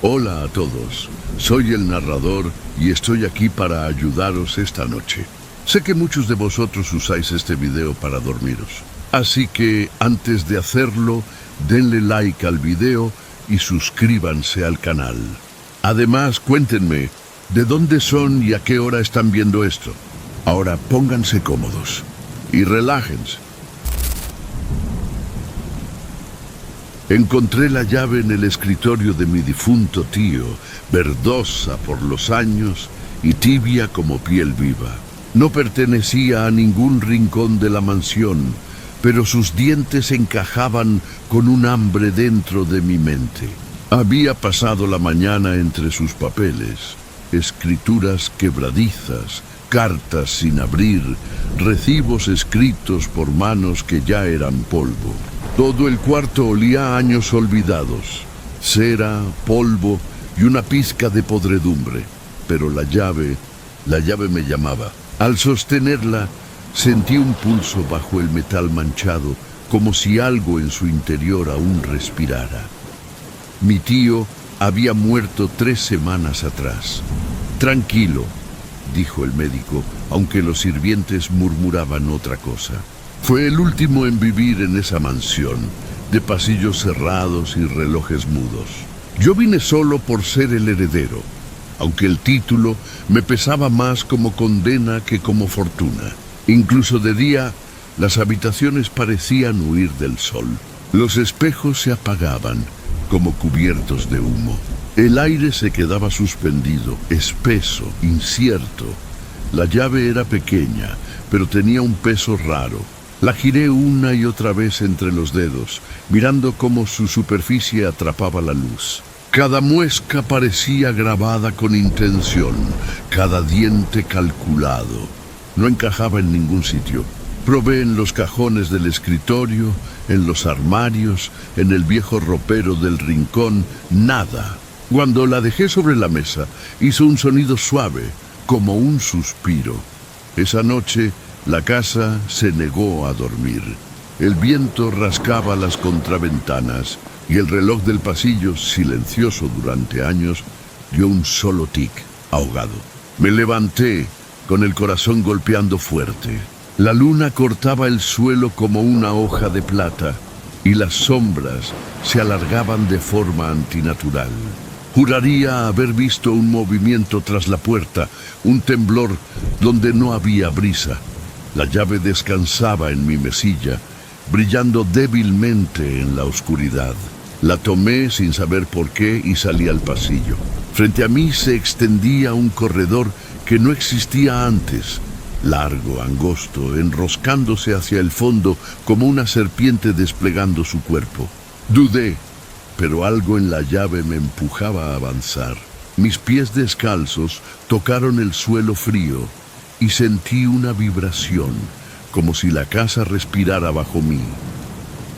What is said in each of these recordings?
Hola a todos, soy el narrador y estoy aquí para ayudaros esta noche. Sé que muchos de vosotros usáis este video para dormiros, así que antes de hacerlo, denle like al video y suscríbanse al canal. Además, cuéntenme, ¿de dónde son y a qué hora están viendo esto? Ahora pónganse cómodos y relájense. Encontré la llave en el escritorio de mi difunto tío, verdosa por los años y tibia como piel viva. No pertenecía a ningún rincón de la mansión, pero sus dientes encajaban con un hambre dentro de mi mente. Había pasado la mañana entre sus papeles, escrituras quebradizas, cartas sin abrir, recibos escritos por manos que ya eran polvo. Todo el cuarto olía a años olvidados, cera, polvo y una pizca de podredumbre. Pero la llave me llamaba. Al sostenerla, sentí un pulso bajo el metal manchado, como si algo en su interior aún respirara. Mi tío había muerto 3 semanas atrás. Tranquilo, dijo el médico, aunque los sirvientes murmuraban otra cosa. Fue el último en vivir en esa mansión, de pasillos cerrados y relojes mudos. Yo vine solo por ser el heredero, aunque el título me pesaba más como condena que como fortuna. Incluso de día, las habitaciones parecían huir del sol. Los espejos se apagaban, como cubiertos de humo. El aire se quedaba suspendido, espeso, incierto. La llave era pequeña, pero tenía un peso raro. La giré una y otra vez entre los dedos, mirando cómo su superficie atrapaba la luz. Cada muesca parecía grabada con intención, cada diente calculado. No encajaba en ningún sitio. Probé en los cajones del escritorio, en los armarios, en el viejo ropero del rincón, nada. Cuando la dejé sobre la mesa, hizo un sonido suave, como un suspiro. Esa noche, la casa se negó a dormir. El viento rascaba las contraventanas y el reloj del pasillo, silencioso durante años, dio un solo tic, ahogado. Me levanté, con el corazón golpeando fuerte. La luna cortaba el suelo como una hoja de plata y las sombras se alargaban de forma antinatural. Juraría haber visto un movimiento tras la puerta, un temblor donde no había brisa. La llave descansaba en mi mesilla, brillando débilmente en la oscuridad. La tomé sin saber por qué y salí al pasillo. Frente a mí se extendía un corredor que no existía antes, largo, angosto, enroscándose hacia el fondo como una serpiente desplegando su cuerpo. Dudé, pero algo en la llave me empujaba a avanzar. Mis pies descalzos tocaron el suelo frío y sentí una vibración, como si la casa respirara bajo mí.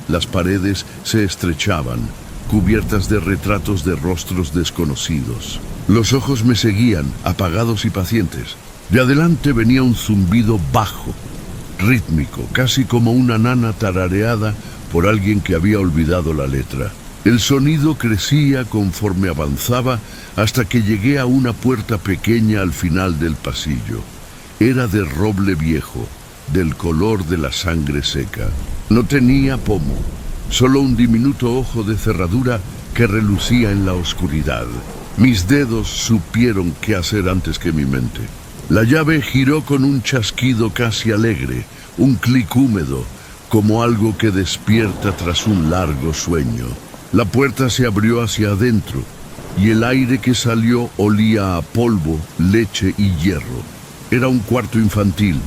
Las paredes se estrechaban, cubiertas de retratos de rostros desconocidos. Los ojos me seguían, apagados y pacientes. De adelante venía un zumbido bajo, rítmico, casi como una nana tarareada por alguien que había olvidado la letra. El sonido crecía conforme avanzaba hasta que llegué a una puerta pequeña al final del pasillo. Era de roble viejo, del color de la sangre seca. No tenía pomo, solo un diminuto ojo de cerradura que relucía en la oscuridad. Mis dedos supieron qué hacer antes que mi mente. La llave giró con un chasquido casi alegre, un clic húmedo, como algo que despierta tras un largo sueño. La puerta se abrió hacia adentro, y el aire que salió olía a polvo, leche y hierro. Era un cuarto infantil.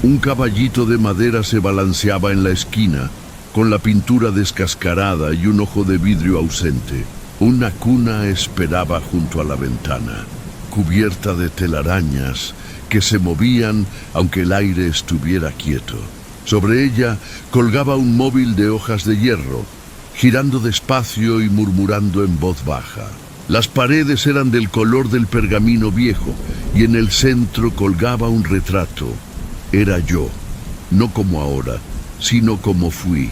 Un caballito de madera se balanceaba en la esquina, con la pintura descascarada y un ojo de vidrio ausente. Una cuna esperaba junto a la ventana, cubierta de telarañas que se movían aunque el aire estuviera quieto. Sobre ella colgaba un móvil de hojas de hierro, girando despacio y murmurando en voz baja. Las paredes eran del color del pergamino viejo y en el centro colgaba un retrato. Era yo, no como ahora, sino como fui,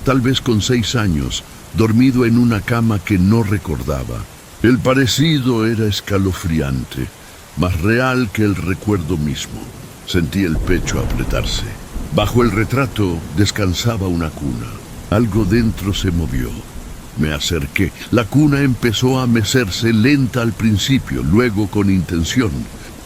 tal vez con 6 años, dormido en una cama que no recordaba. El parecido era escalofriante, más real que el recuerdo mismo. Sentí el pecho apretarse. Bajo el retrato descansaba una cuna. Algo dentro se movió. Me acerqué. La cuna empezó a mecerse lenta al principio, luego con intención.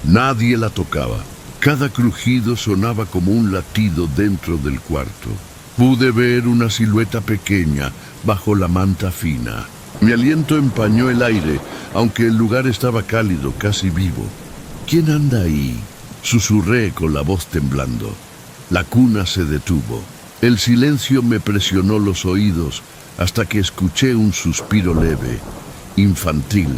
Nadie la tocaba. Cada crujido sonaba como un latido dentro del cuarto. Pude ver una silueta pequeña bajo la manta fina. Mi aliento empañó el aire, aunque el lugar estaba cálido, casi vivo. ¿Quién anda ahí?, susurré con la voz temblando. La cuna se detuvo. El silencio me presionó los oídos hasta que escuché un suspiro leve, infantil,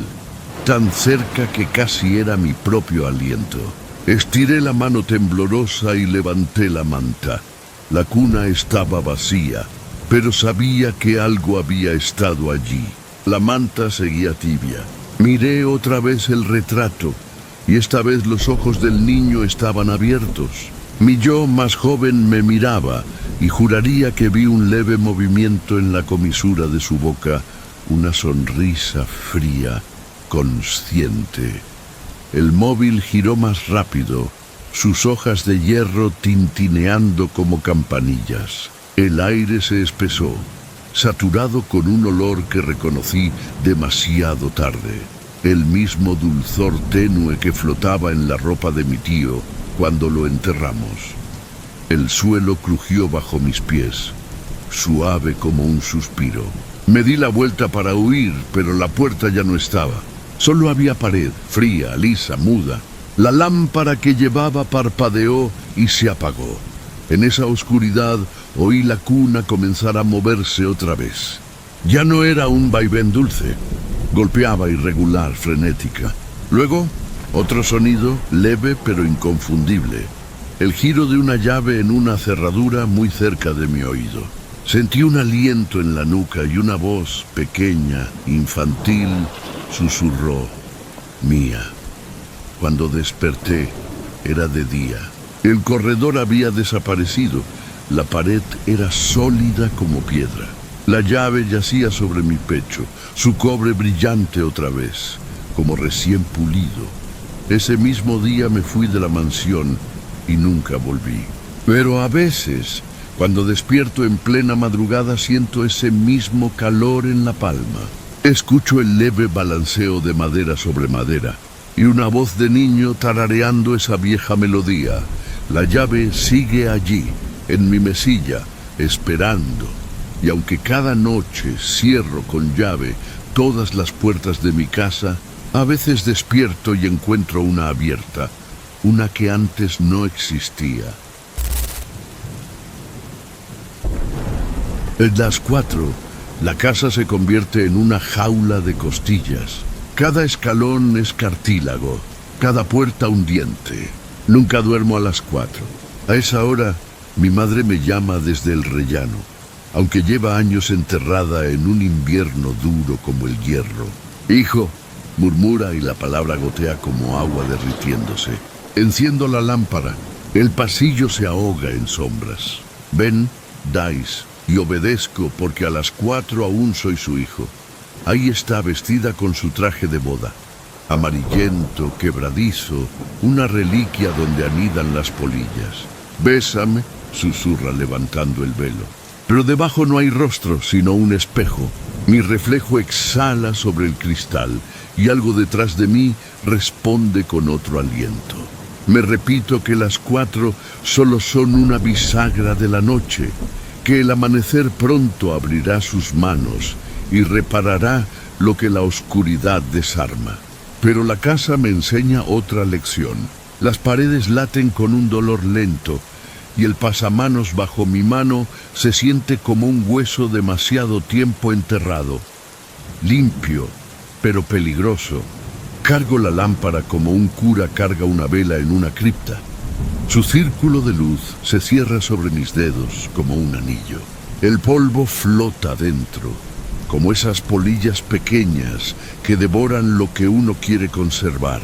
tan cerca que casi era mi propio aliento. Estiré la mano temblorosa y levanté la manta. La cuna estaba vacía, pero sabía que algo había estado allí. La manta seguía tibia. Miré otra vez el retrato, y esta vez los ojos del niño estaban abiertos. Mi yo más joven me miraba, y juraría que vi un leve movimiento en la comisura de su boca, una sonrisa fría, consciente. El móvil giró más rápido, sus hojas de hierro tintineando como campanillas. El aire se espesó, saturado con un olor que reconocí demasiado tarde. El mismo dulzor tenue que flotaba en la ropa de mi tío cuando lo enterramos. El suelo crujió bajo mis pies, suave como un suspiro. Me di la vuelta para huir, pero la puerta ya no estaba. Solo había pared, fría, lisa, muda. La lámpara que llevaba parpadeó y se apagó. En esa oscuridad oí la cuna comenzar a moverse otra vez. Ya no era un vaivén dulce. Golpeaba irregular, frenética. Luego, otro sonido, leve pero inconfundible. El giro de una llave en una cerradura muy cerca de mi oído. Sentí un aliento en la nuca y una voz pequeña, infantil, susurró: mía. Cuando desperté, era de día. El corredor había desaparecido. La pared era sólida como piedra. La llave yacía sobre mi pecho, su cobre brillante otra vez, como recién pulido. Ese mismo día me fui de la mansión y nunca volví. Pero a veces, cuando despierto en plena madrugada, siento ese mismo calor en la palma. Escucho el leve balanceo de madera sobre madera y una voz de niño tarareando esa vieja melodía. La llave sigue allí, en mi mesilla, esperando. Y aunque cada noche cierro con llave todas las puertas de mi casa, a veces despierto y encuentro una abierta, una que antes no existía. En las 4, la casa se convierte en una jaula de costillas. Cada escalón es cartílago, cada puerta un diente. Nunca duermo a las 4. A esa hora, mi madre me llama desde el rellano, aunque lleva años enterrada en un invierno duro como el hierro. «Hijo», murmura y la palabra gotea como agua derritiéndose. Enciendo la lámpara. El pasillo se ahoga en sombras. Ven, dais, y obedezco porque a las 4 aún soy su hijo. Ahí está vestida con su traje de boda. Amarillento, quebradizo, una reliquia donde anidan las polillas. «Bésame», susurra levantando el velo. Pero debajo no hay rostro, sino un espejo. Mi reflejo exhala sobre el cristal y algo detrás de mí responde con otro aliento. Me repito que las 4 solo son una bisagra de la noche, que el amanecer pronto abrirá sus manos y reparará lo que la oscuridad desarma. Pero la casa me enseña otra lección. Las paredes laten con un dolor lento, y el pasamanos bajo mi mano se siente como un hueso demasiado tiempo enterrado. Limpio, pero peligroso. Cargo la lámpara como un cura carga una vela en una cripta. Su círculo de luz se cierra sobre mis dedos como un anillo. El polvo flota dentro, como esas polillas pequeñas que devoran lo que uno quiere conservar.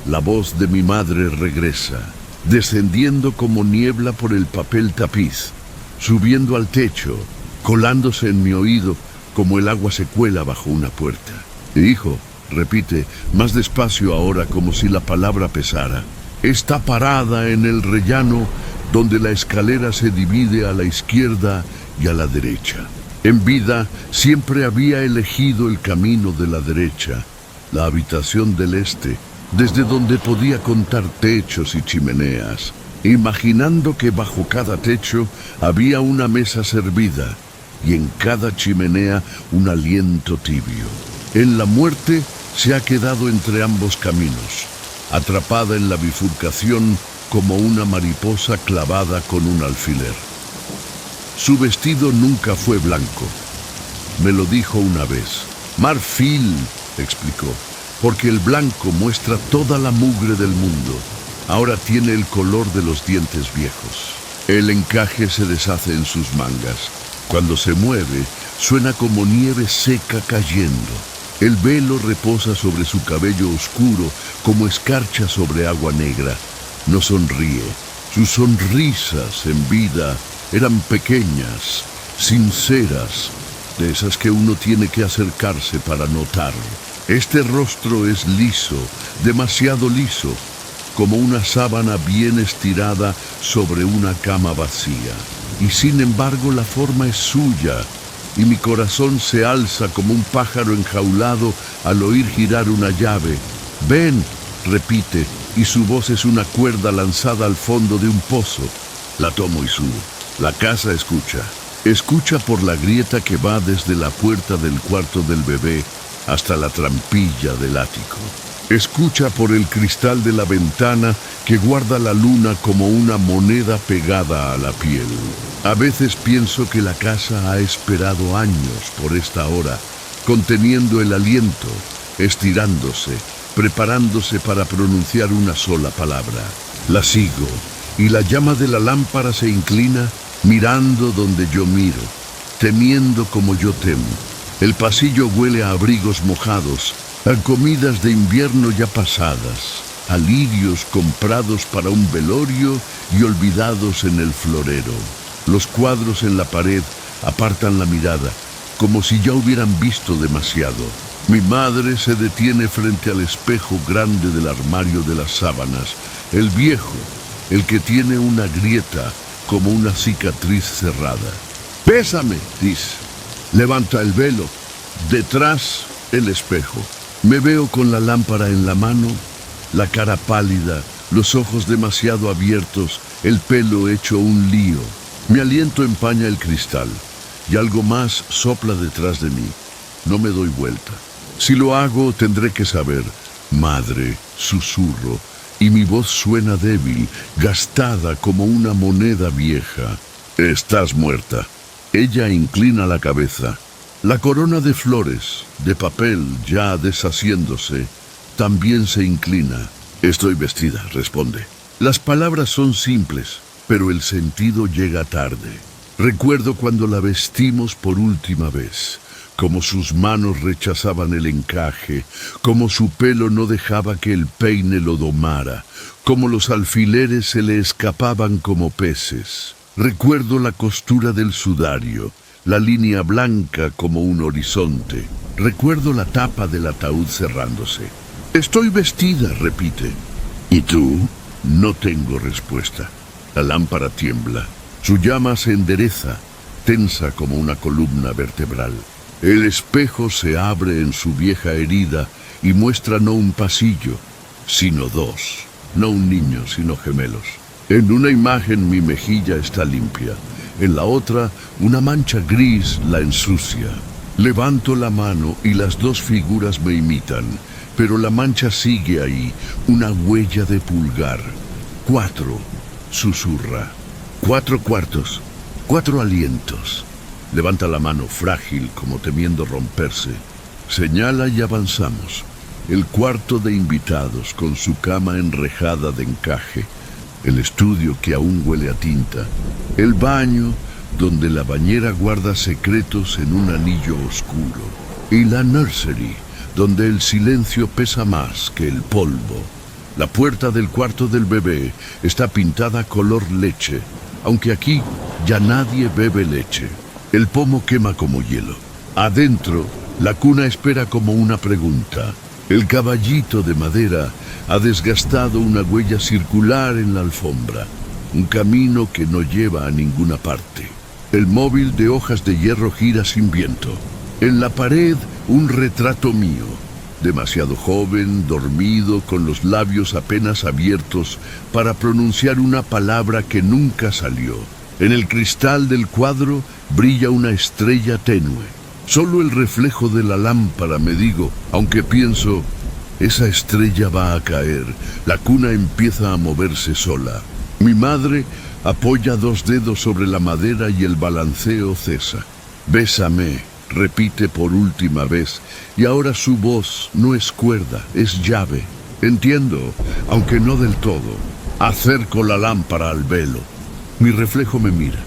La voz de mi madre regresa, descendiendo como niebla por el papel tapiz, subiendo al techo, colándose en mi oído como el agua se cuela bajo una puerta. «Hijo», repite, más despacio ahora como si la palabra pesara. Está parada en el rellano donde la escalera se divide a la izquierda y a la derecha. En vida siempre había elegido el camino de la derecha, la habitación del este, desde donde podía contar techos y chimeneas, imaginando que bajo cada techo había una mesa servida y en cada chimenea un aliento tibio. En la muerte se ha quedado entre ambos caminos, atrapada en la bifurcación como una mariposa clavada con un alfiler. Su vestido nunca fue blanco. Me lo dijo una vez. Marfil, explicó, porque el blanco muestra toda la mugre del mundo. Ahora tiene el color de los dientes viejos. El encaje se deshace en sus mangas. Cuando se mueve, suena como nieve seca cayendo. El velo reposa sobre su cabello oscuro como escarcha sobre agua negra. No sonríe. Sus sonrisas en vida eran pequeñas, sinceras, de esas que uno tiene que acercarse para notar. Este rostro es liso, demasiado liso, como una sábana bien estirada sobre una cama vacía. Y sin embargo la forma es suya, y mi corazón se alza como un pájaro enjaulado al oír girar una llave. «Ven», repite, y su voz es una cuerda lanzada al fondo de un pozo. La tomo y subo. La casa escucha. Escucha por la grieta que va desde la puerta del cuarto del bebé hasta la trampilla del ático. Escucha por el cristal de la ventana que guarda la luna como una moneda pegada a la piel. A veces pienso que la casa ha esperado años por esta hora, conteniendo el aliento, estirándose, preparándose para pronunciar una sola palabra. La sigo, y la llama de la lámpara se inclina, mirando donde yo miro, temiendo como yo temo. El pasillo huele a abrigos mojados, a comidas de invierno ya pasadas, a lirios comprados para un velorio y olvidados en el florero. Los cuadros en la pared apartan la mirada, como si ya hubieran visto demasiado. Mi madre se detiene frente al espejo grande del armario de las sábanas, el viejo, el que tiene una grieta como una cicatriz cerrada. «Bésame», dice. Levanta el velo. Detrás, el espejo. Me veo con la lámpara en la mano, la cara pálida, los ojos demasiado abiertos, el pelo hecho un lío. Mi aliento empaña el cristal y algo más sopla detrás de mí. No me doy vuelta. Si lo hago, tendré que saber. «Madre», susurro, y mi voz suena débil, gastada como una moneda vieja. «Estás muerta». Ella inclina la cabeza. La corona de flores, de papel ya deshaciéndose, también se inclina. «Estoy vestida», responde. Las palabras son simples, pero el sentido llega tarde. Recuerdo cuando la vestimos por última vez, como sus manos rechazaban el encaje, como su pelo no dejaba que el peine lo domara, como los alfileres se le escapaban como peces. Recuerdo la costura del sudario, la línea blanca como un horizonte. Recuerdo la tapa del ataúd cerrándose. «Estoy vestida», repite. «¿Y tú?» No tengo respuesta. La lámpara tiembla. Su llama se endereza, tensa como una columna vertebral. El espejo se abre en su vieja herida y muestra no un pasillo, sino dos. No un niño, sino gemelos. En una imagen mi mejilla está limpia. En la otra, una mancha gris la ensucia. Levanto la mano y las dos figuras me imitan, pero la mancha sigue ahí, una huella de pulgar. 4, susurra. 4 cuartos, 4 alientos. Levanta la mano frágil como temiendo romperse. Señala y avanzamos. El cuarto de invitados con su cama enrejada de encaje. El estudio que aún huele a tinta. El baño donde la bañera guarda secretos en un anillo oscuro. Y la nursery donde el silencio pesa más que el polvo. La puerta del cuarto del bebé está pintada color leche, aunque aquí ya nadie bebe leche. El pomo quema como hielo. Adentro, la cuna espera como una pregunta. El caballito de madera ha desgastado una huella circular en la alfombra, un camino que no lleva a ninguna parte. El móvil de hojas de hierro gira sin viento. En la pared, un retrato mío, demasiado joven, dormido, con los labios apenas abiertos para pronunciar una palabra que nunca salió. En el cristal del cuadro brilla una estrella tenue. Solo el reflejo de la lámpara, me digo, aunque pienso, esa estrella va a caer. La cuna empieza a moverse sola. Mi madre apoya 2 dedos sobre la madera y el balanceo cesa. Bésame, repite por última vez, y ahora su voz no es cuerda, es llave. Entiendo, aunque no del todo. Acerco la lámpara al velo. Mi reflejo me mira.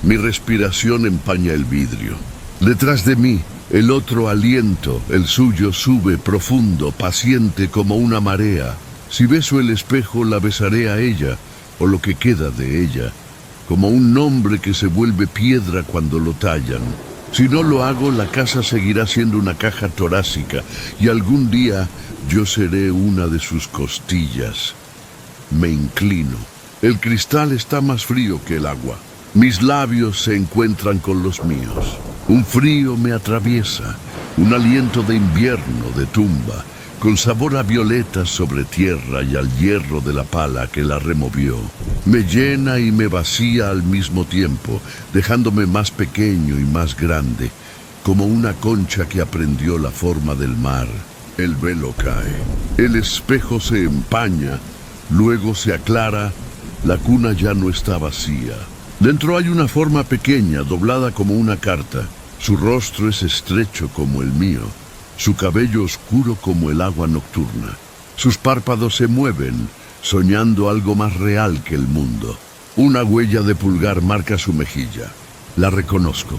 Mi respiración empaña el vidrio. Detrás de mí, el otro aliento, el suyo, sube profundo, paciente como una marea. Si beso el espejo, la besaré a ella, o lo que queda de ella, como un hombre que se vuelve piedra cuando lo tallan. Si no lo hago, la casa seguirá siendo una caja torácica, y algún día yo seré una de sus costillas. Me inclino. El cristal está más frío que el agua. Mis labios se encuentran con los míos. Un frío me atraviesa, un aliento de invierno, de tumba, con sabor a violetas sobre tierra y al hierro de la pala que la removió. Me llena y me vacía al mismo tiempo, dejándome más pequeño y más grande, como una concha que aprendió la forma del mar. El velo cae, el espejo se empaña, luego se aclara, la cuna ya no está vacía. Dentro hay una forma pequeña, doblada como una carta. Su rostro es estrecho como el mío, su cabello oscuro como el agua nocturna. Sus párpados se mueven, soñando algo más real que el mundo. Una huella de pulgar marca su mejilla. La reconozco.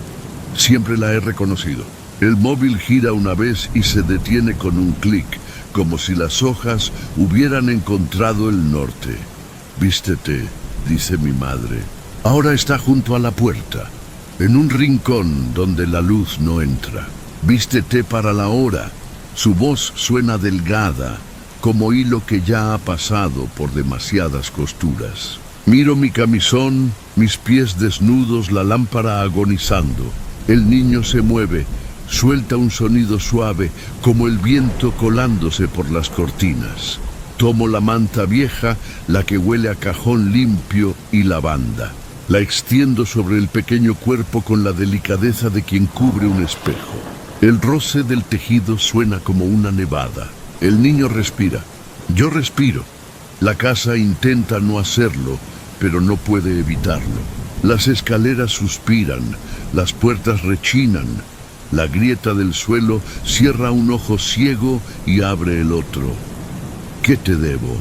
Siempre la he reconocido. El móvil gira una vez y se detiene con un clic, como si las hojas hubieran encontrado el norte. Vístete, dice mi madre. Ahora está junto a la puerta, en un rincón donde la luz no entra. Vístete para la hora. Su voz suena delgada, como hilo que ya ha pasado por demasiadas costuras. Miro mi camisón, mis pies desnudos, la lámpara agonizando. El niño se mueve, suelta un sonido suave, como el viento colándose por las cortinas. Tomo la manta vieja, la que huele a cajón limpio y lavanda. La extiendo sobre el pequeño cuerpo con la delicadeza de quien cubre un espejo. El roce del tejido suena como una nevada. El niño respira. Yo respiro. La casa intenta no hacerlo, pero no puede evitarlo. Las escaleras suspiran, las puertas rechinan. La grieta del suelo cierra un ojo ciego y abre el otro. ¿Qué te debo?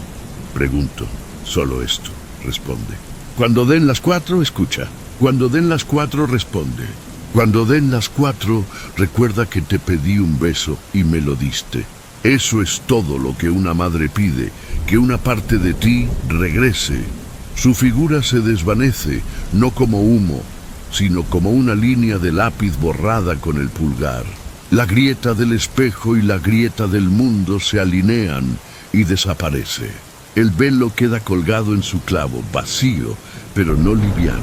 Pregunto. Solo esto, responde. Cuando den las 4, escucha. Cuando den las 4, responde. Cuando den las 4, recuerda que te pedí un beso y me lo diste. Eso es todo lo que una madre pide, que una parte de ti regrese. Su figura se desvanece, no como humo, sino como una línea de lápiz borrada con el pulgar. La grieta del espejo y la grieta del mundo se alinean y desaparece. El velo queda colgado en su clavo, vacío, pero no liviano.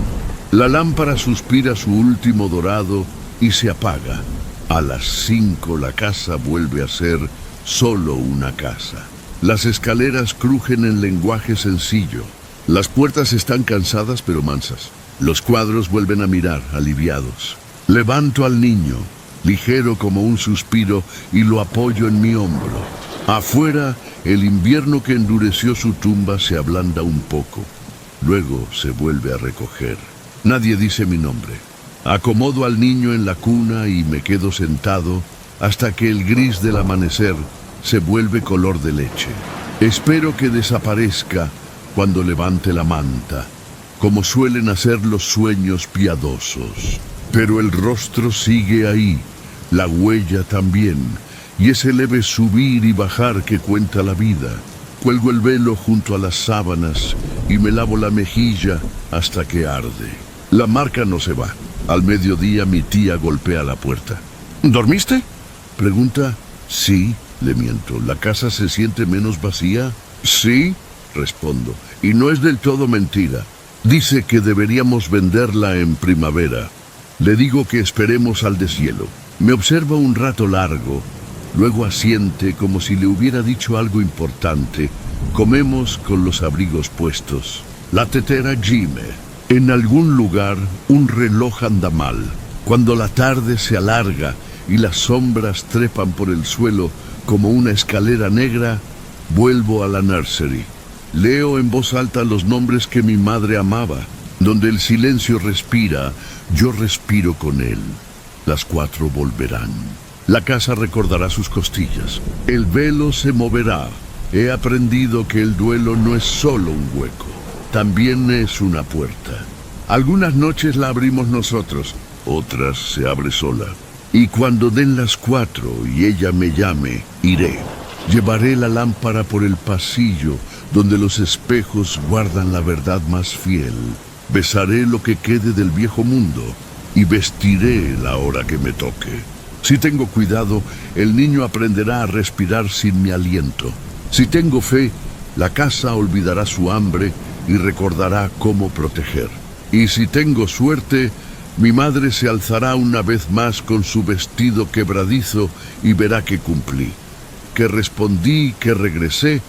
La lámpara suspira su último dorado y se apaga. A las 5 la casa vuelve a ser solo una casa. Las escaleras crujen en lenguaje sencillo. Las puertas están cansadas pero mansas. Los cuadros vuelven a mirar, aliviados. Levanto al niño, ligero como un suspiro, y lo apoyo en mi hombro. Afuera, el invierno que endureció su tumba se ablanda un poco. Luego se vuelve a recoger. Nadie dice mi nombre. Acomodo al niño en la cuna y me quedo sentado hasta que el gris del amanecer se vuelve color de leche. Espero que desaparezca cuando levante la manta, como suelen hacer los sueños piadosos. Pero el rostro sigue ahí, la huella también, y ese leve subir y bajar que cuenta la vida. Cuelgo el velo junto a las sábanas y me lavo la mejilla hasta que arde. La marca no se va. Al mediodía mi tía golpea la puerta. ¿Dormiste?, pregunta. Sí, Le miento. ¿La casa se siente menos vacía? Sí, respondo. Y no es del todo mentira. Dice que deberíamos venderla en primavera. Le digo que esperemos al deshielo. Me observa un rato largo. Luego asiente como si le hubiera dicho algo importante. Comemos con los abrigos puestos. La tetera gime. En algún lugar un reloj anda mal. Cuando la tarde se alarga y las sombras trepan por el suelo como una escalera negra, vuelvo a la nursery. Leo en voz alta los nombres que mi madre amaba. Donde el silencio respira, yo respiro con él. Las 4 volverán. La casa recordará sus costillas. El velo se moverá. He aprendido que el duelo no es solo un hueco, también es una puerta. Algunas noches la abrimos nosotros, otras se abre sola. Y cuando den las 4 y ella me llame, iré. Llevaré la lámpara por el pasillo donde los espejos guardan la verdad más fiel. Besaré lo que quede del viejo mundo y vestiré la hora que me toque. Si tengo cuidado, el niño aprenderá a respirar sin mi aliento. Si tengo fe, la casa olvidará su hambre y recordará cómo proteger. Y si tengo suerte, mi madre se alzará una vez más con su vestido quebradizo y verá que cumplí, que respondí, que regresé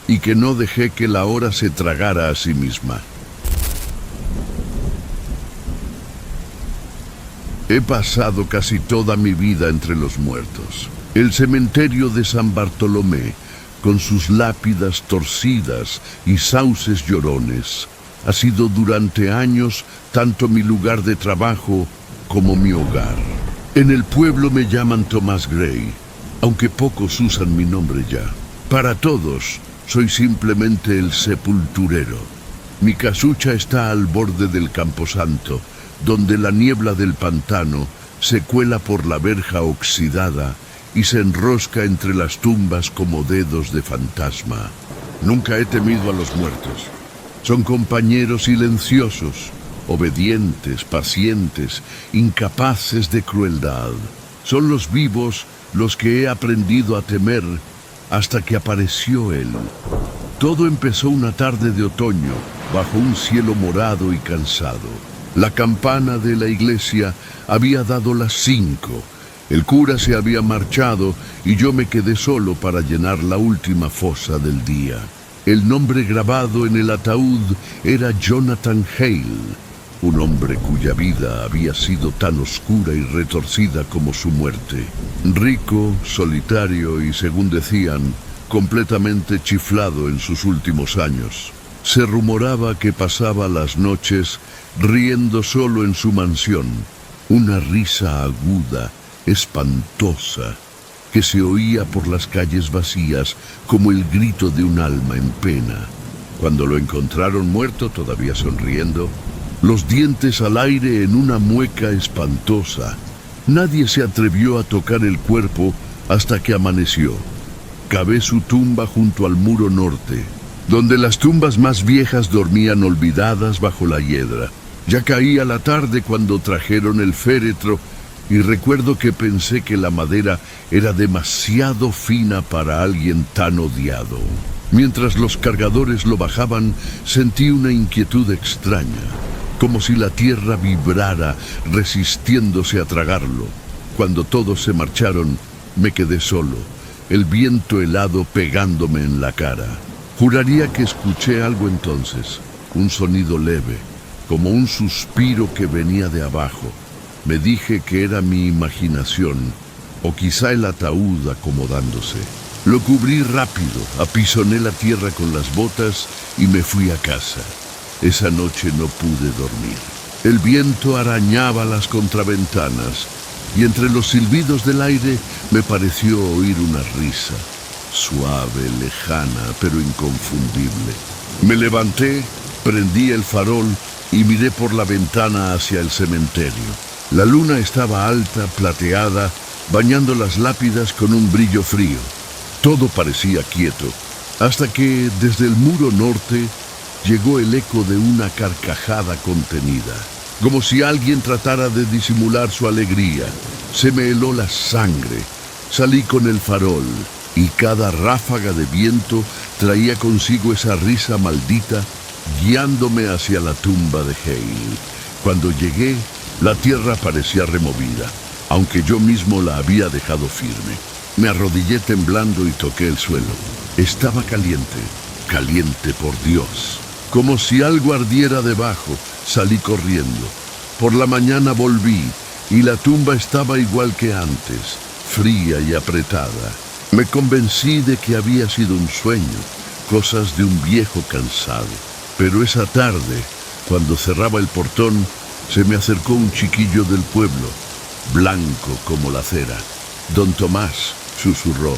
y que no dejé que la hora se tragara a sí misma. He pasado casi toda mi vida entre los muertos. El cementerio de San Bartolomé, con sus lápidas torcidas y sauces llorones, ha sido durante años tanto mi lugar de trabajo como mi hogar. En el pueblo me llaman Thomas Gray, aunque pocos usan mi nombre ya. Para todos, soy simplemente el sepulturero. Mi casucha está al borde del camposanto, donde la niebla del pantano se cuela por la verja oxidada y se enrosca entre las tumbas como dedos de fantasma. Nunca he temido a los muertos. Son compañeros silenciosos, obedientes, pacientes, incapaces de crueldad. Son los vivos los que he aprendido a temer hasta que apareció él. Todo empezó una tarde de otoño, bajo un cielo morado y cansado. La campana de la iglesia había dado las 5. El cura se había marchado y yo me quedé solo para llenar la última fosa del día. El nombre grabado en el ataúd era Jonathan Hale, un hombre cuya vida había sido tan oscura y retorcida como su muerte. Rico, solitario y, según decían, completamente chiflado en sus últimos años. Se rumoraba que pasaba las noches riendo solo en su mansión, una risa aguda, espantosa, que se oía por las calles vacías como el grito de un alma en pena. Cuando lo encontraron muerto, todavía sonriendo, los dientes al aire en una mueca espantosa, nadie se atrevió a tocar el cuerpo hasta que amaneció. Cavé su tumba junto al muro norte, donde las tumbas más viejas dormían olvidadas bajo la hiedra. Ya caía la tarde cuando trajeron el féretro y recuerdo que pensé que la madera era demasiado fina para alguien tan odiado. Mientras los cargadores lo bajaban, sentí una inquietud extraña, como si la tierra vibrara resistiéndose a tragarlo. Cuando todos se marcharon, me quedé solo, el viento helado pegándome en la cara. Juraría que escuché algo entonces, un sonido leve, como un suspiro que venía de abajo. Me dije que era mi imaginación, o quizá el ataúd acomodándose. Lo cubrí rápido, apisoné la tierra con las botas y me fui a casa. Esa noche no pude dormir. El viento arañaba las contraventanas y entre los silbidos del aire me pareció oír una risa, suave, lejana, pero inconfundible. Me levanté, prendí el farol y miré por la ventana hacia el cementerio. La luna estaba alta, plateada, bañando las lápidas con un brillo frío. Todo parecía quieto, hasta que desde el muro norte llegó el eco de una carcajada contenida, como si alguien tratara de disimular su alegría. Se me heló la sangre. Salí con el farol. y cada ráfaga de viento traía consigo esa risa maldita guiándome hacia la tumba de Hale. Cuando llegué, la tierra parecía removida, aunque yo mismo la había dejado firme. Me arrodillé temblando y toqué el suelo. Estaba caliente, caliente por Dios. Como si algo ardiera debajo, salí corriendo. Por la mañana volví y la tumba estaba igual que antes, fría y apretada. Me convencí de que había sido un sueño, cosas de un viejo cansado. Pero esa tarde, cuando cerraba el portón, se me acercó un chiquillo del pueblo, blanco como la cera. Don Tomás, susurró,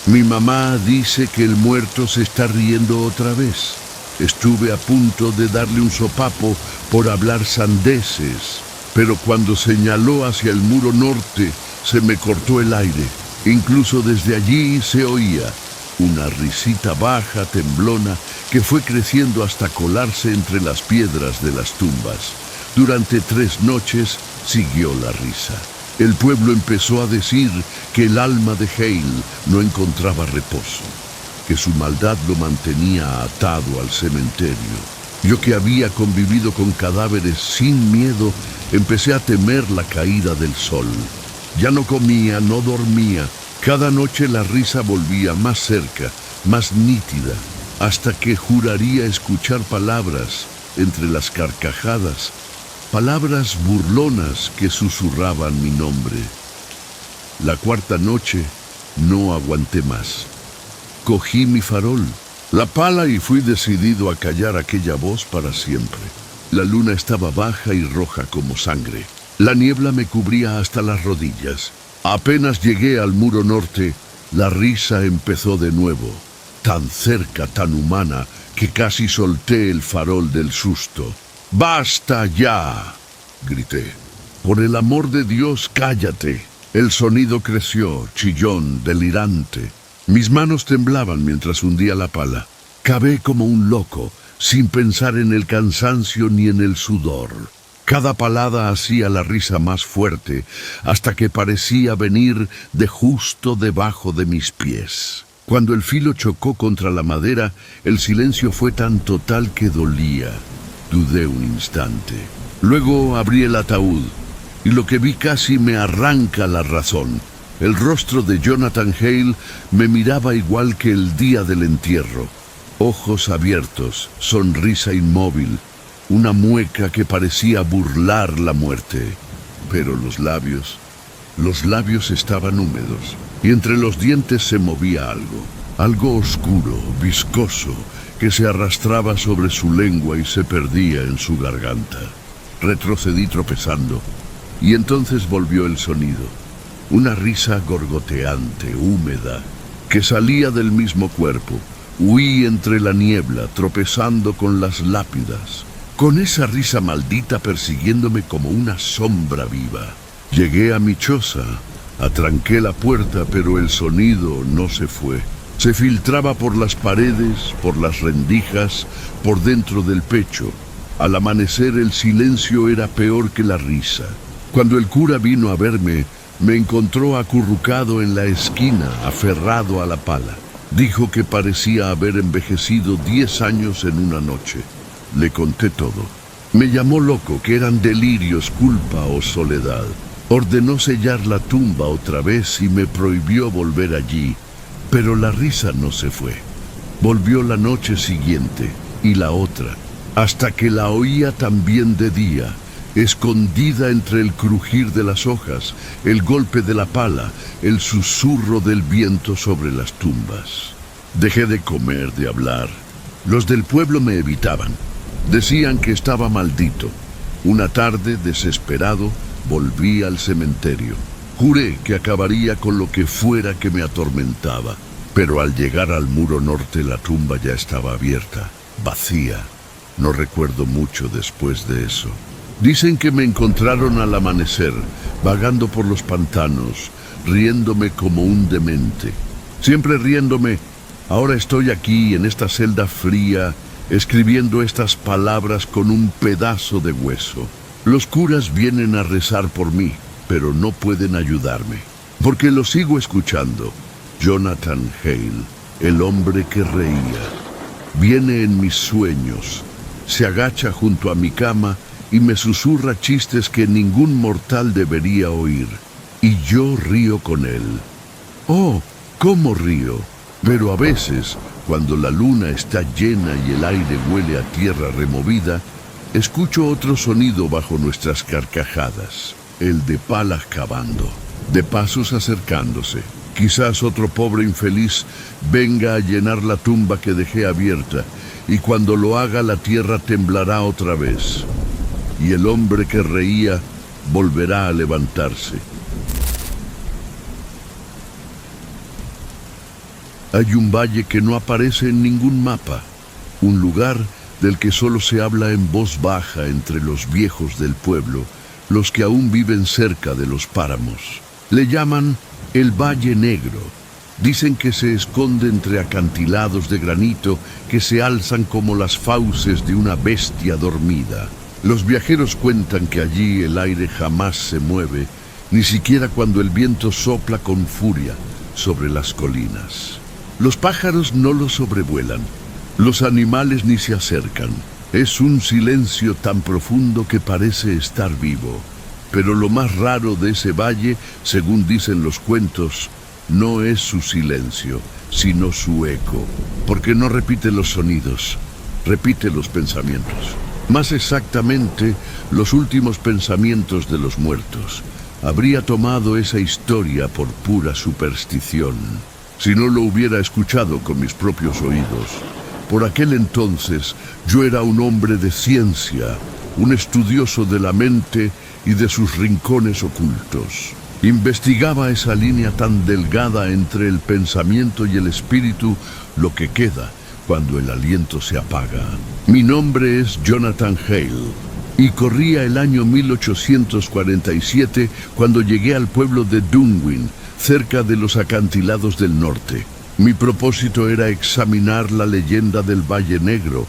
mi mamá dice que el muerto se está riendo otra vez. Estuve a punto de darle un sopapo por hablar sandeces, pero cuando señaló hacia el muro norte, se me cortó el aire. Incluso desde allí se oía una risita baja, temblona, que fue creciendo hasta colarse entre las piedras de las tumbas. Durante 3 noches siguió la risa. El pueblo empezó a decir que el alma de Hale no encontraba reposo, que su maldad lo mantenía atado al cementerio. Yo, que había convivido con cadáveres sin miedo, empecé a temer la caída del sol. Ya no comía, no dormía. Cada noche la risa volvía más cerca, más nítida, hasta que juraría escuchar palabras entre las carcajadas, palabras burlonas que susurraban mi nombre. La 4ª noche no aguanté más. Cogí mi farol, la pala, y fui decidido a callar aquella voz para siempre. La luna estaba baja y roja como sangre. La niebla me cubría hasta las rodillas. Apenas llegué al muro norte, la risa empezó de nuevo, tan cerca, tan humana, que casi solté el farol del susto. ¡Basta ya!, grité. Por el amor de Dios, cállate. El sonido creció, chillón, delirante. Mis manos temblaban mientras hundía la pala. Cavé como un loco, sin pensar en el cansancio ni en el sudor. Cada palada hacía la risa más fuerte, hasta que parecía venir de justo debajo de mis pies. Cuando el filo chocó contra la madera, el silencio fue tan total que dolía. Dudé un instante. Luego abrí el ataúd, y lo que vi casi me arranca la razón. El rostro de Jonathan Hale me miraba igual que el día del entierro. Ojos abiertos, sonrisa inmóvil, una mueca que parecía burlar la muerte. Pero los labios estaban húmedos, y entre los dientes se movía algo oscuro, viscoso, que se arrastraba sobre su lengua y se perdía en su garganta. Retrocedí tropezando, y entonces volvió el sonido. Una risa gorgoteante, húmeda, que salía del mismo cuerpo. Huí entre la niebla, tropezando con las lápidas, con esa risa maldita persiguiéndome como una sombra viva. Llegué a mi choza, atranqué la puerta, pero el sonido no se fue. Se filtraba por las paredes, por las rendijas, por dentro del pecho. Al amanecer el silencio era peor que la risa. Cuando el cura vino a verme, me encontró acurrucado en la esquina, aferrado a la pala. Dijo que parecía haber envejecido 10 años en una noche. Le conté todo. Me llamó loco, que eran delirios, culpa o soledad. Ordenó sellar la tumba otra vez y me prohibió volver allí. Pero la risa no se fue. Volvió la noche siguiente y la otra, hasta que la oía también de día, escondida entre el crujir de las hojas, el golpe de la pala, el susurro del viento sobre las tumbas. Dejé de comer, de hablar. Los del pueblo me evitaban. Decían que estaba maldito. Una tarde, desesperado, volví al cementerio. Juré que acabaría con lo que fuera que me atormentaba. Pero al llegar al muro norte, la tumba ya estaba abierta, vacía. No recuerdo mucho después de eso. Dicen que me encontraron al amanecer, vagando por los pantanos, riéndome como un demente. Siempre riéndome. Ahora estoy aquí, en esta celda fría, escribiendo estas palabras con un pedazo de hueso. Los curas vienen a rezar por mí, pero no pueden ayudarme, porque lo sigo escuchando. Jonathan Hale, el hombre que reía. Viene en mis sueños, se agacha junto a mi cama y me susurra chistes que ningún mortal debería oír. Y yo río con él. Oh, cómo río. Pero a veces, cuando la luna está llena y el aire huele a tierra removida, escucho otro sonido bajo nuestras carcajadas, el de palas cavando, de pasos acercándose. Quizás otro pobre infeliz venga a llenar la tumba que dejé abierta, y cuando lo haga la tierra temblará otra vez, y el hombre que reía volverá a levantarse. Hay un valle que no aparece en ningún mapa, un lugar del que solo se habla en voz baja entre los viejos del pueblo, los que aún viven cerca de los páramos. Le llaman el Valle Negro. Dicen que se esconde entre acantilados de granito que se alzan como las fauces de una bestia dormida. Los viajeros cuentan que allí el aire jamás se mueve, ni siquiera cuando el viento sopla con furia sobre las colinas. Los pájaros no lo sobrevuelan, los animales ni se acercan. Es un silencio tan profundo que parece estar vivo. Pero lo más raro de ese valle, según dicen los cuentos, no es su silencio, sino su eco, porque no repite los sonidos, repite los pensamientos. Más exactamente, los últimos pensamientos de los muertos. Habría tomado esa historia por pura superstición, si no lo hubiera escuchado con mis propios oídos. Por aquel entonces, yo era un hombre de ciencia, un estudioso de la mente y de sus rincones ocultos. Investigaba esa línea tan delgada entre el pensamiento y el espíritu, lo que queda cuando el aliento se apaga. Mi nombre es Jonathan Hale, y corría el año 1847 cuando llegué al pueblo de Dunwin, cerca de los acantilados del norte. Mi propósito era examinar la leyenda del Valle Negro,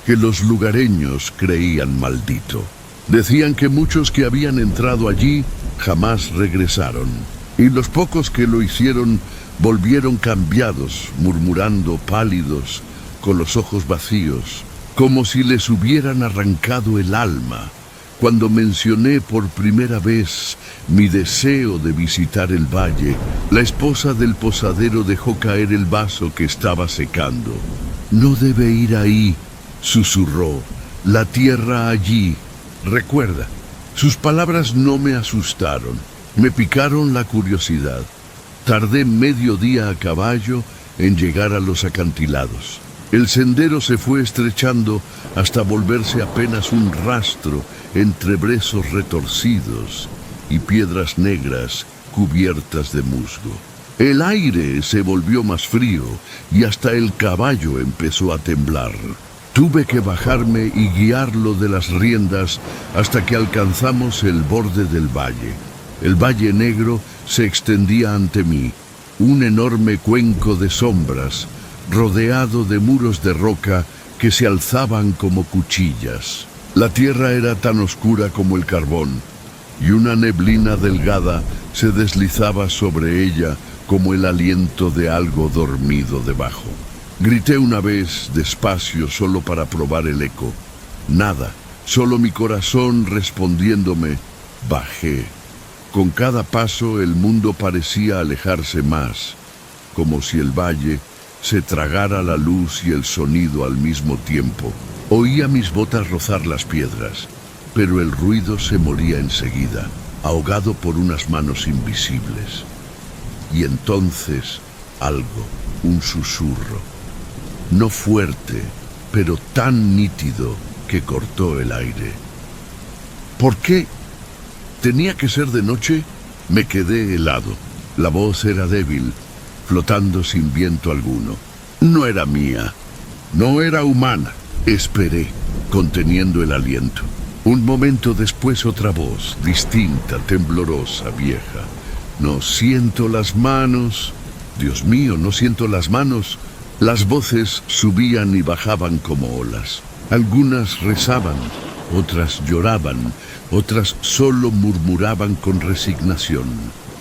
que los lugareños creían maldito. Decían que muchos que habían entrado allí jamás regresaron, y los pocos que lo hicieron volvieron cambiados, murmurando, pálidos, con los ojos vacíos, como si les hubieran arrancado el alma. Cuando mencioné por primera vez mi deseo de visitar el valle, la esposa del posadero dejó caer el vaso que estaba secando. «No debe ir ahí», susurró, «la tierra allí. Recuerda». Sus palabras no me asustaron, me picaron la curiosidad. Tardé medio día a caballo en llegar a los acantilados. El sendero se fue estrechando hasta volverse apenas un rastro entre brezos retorcidos y piedras negras cubiertas de musgo. El aire se volvió más frío y hasta el caballo empezó a temblar. Tuve que bajarme y guiarlo de las riendas hasta que alcanzamos el borde del valle. El Valle Negro se extendía ante mí, un enorme cuenco de sombras, rodeado de muros de roca que se alzaban como cuchillas. La tierra era tan oscura como el carbón, y una neblina delgada se deslizaba sobre ella como el aliento de algo dormido debajo. Grité una vez, despacio, solo para probar el eco. Nada, solo mi corazón respondiéndome. Bajé. Con cada paso el mundo parecía alejarse más, como si el valle se tragara la luz y el sonido al mismo tiempo. Oía mis botas rozar las piedras, pero el ruido se moría enseguida, ahogado por unas manos invisibles. Y entonces algo, un susurro. No fuerte, pero tan nítido que cortó el aire. ¿Por qué? ¿Tenía que ser de noche? Me quedé helado. La voz era débil, flotando sin viento alguno. No era mía, no era humana. Esperé, conteniendo el aliento. Un momento después otra voz, distinta, temblorosa, vieja. No siento las manos. Dios mío, no siento las manos. Las voces subían y bajaban como olas. Algunas rezaban, otras lloraban, otras solo murmuraban con resignación.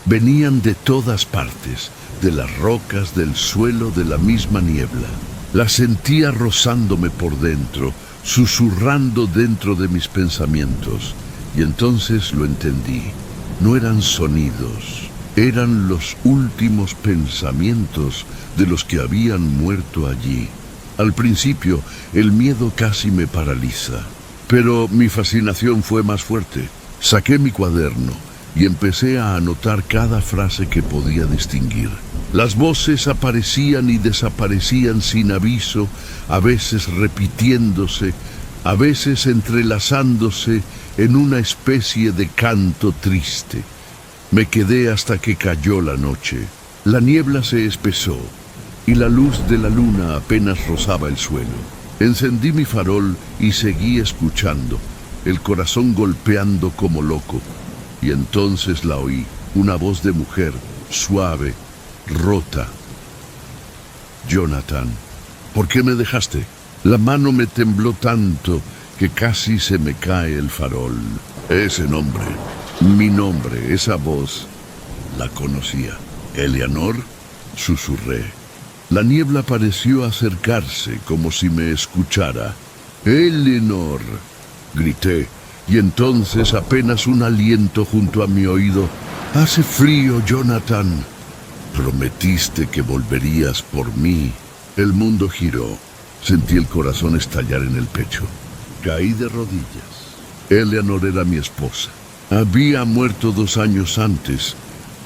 Venían de todas partes, de las rocas, del suelo, de la misma niebla. Las sentía rozándome por dentro, susurrando dentro de mis pensamientos. Y entonces lo entendí. No eran sonidos, eran los últimos pensamientos de los que habían muerto allí. Al principio, el miedo casi me paraliza, pero mi fascinación fue más fuerte. Saqué mi cuaderno y empecé a anotar cada frase que podía distinguir. Las voces aparecían y desaparecían sin aviso, a veces repitiéndose, a veces entrelazándose en una especie de canto triste. Me quedé hasta que cayó la noche. La niebla se espesó y la luz de la luna apenas rozaba el suelo. Encendí mi farol y seguí escuchando, el corazón golpeando como loco. Y entonces la oí, una voz de mujer, suave, rota. Jonathan, ¿por qué me dejaste? La mano me tembló tanto que casi se me cae el farol. Ese nombre, mi nombre, esa voz, la conocía. Eleanor, susurré. La niebla pareció acercarse como si me escuchara. Eleanor, grité, y entonces apenas un aliento junto a mi oído. Hace frío, Jonathan. Prometiste que volverías por mí. El mundo giró. Sentí el corazón estallar en el pecho. Caí de rodillas. Eleanor era mi esposa. Había muerto 2 años antes,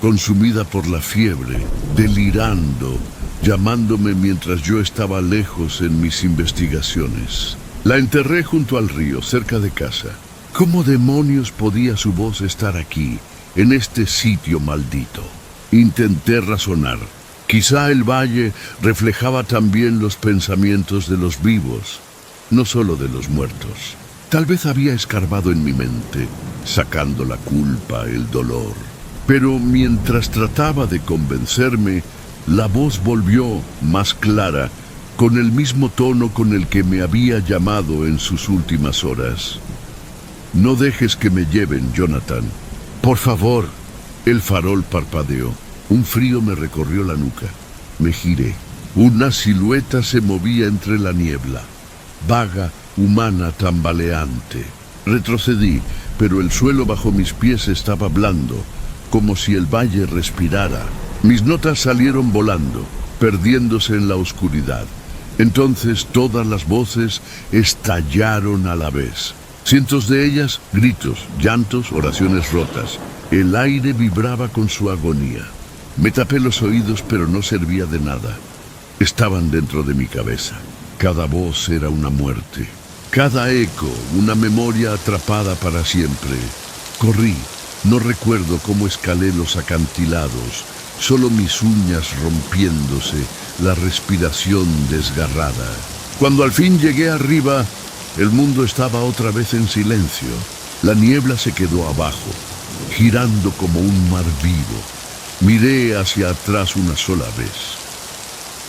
consumida por la fiebre, delirando, llamándome mientras yo estaba lejos en mis investigaciones. La enterré junto al río, cerca de casa. ¿Cómo demonios podía su voz estar aquí, en este sitio maldito? Intenté razonar. Quizá el valle reflejaba también los pensamientos de los vivos, no solo de los muertos. Tal vez había escarbado en mi mente, sacando la culpa, el dolor. Pero mientras trataba de convencerme, la voz volvió más clara, con el mismo tono con el que me había llamado en sus últimas horas. No dejes que me lleven, Jonathan. Por favor. El farol parpadeó. Un frío me recorrió la nuca. Me giré. Una silueta se movía entre la niebla, vaga, humana, tambaleante. Retrocedí, pero el suelo bajo mis pies estaba blando, como si el valle respirara. Mis notas salieron volando, perdiéndose en la oscuridad. Entonces todas las voces estallaron a la vez. Cientos de ellas, gritos, llantos, oraciones rotas. El aire vibraba con su agonía. Me tapé los oídos, pero no servía de nada. Estaban dentro de mi cabeza. Cada voz era una muerte. Cada eco, una memoria atrapada para siempre. Corrí. No recuerdo cómo escalé los acantilados, solo mis uñas rompiéndose, la respiración desgarrada. Cuando al fin llegué arriba, el mundo estaba otra vez en silencio. La niebla se quedó abajo, girando como un mar vivo. Miré hacia atrás una sola vez.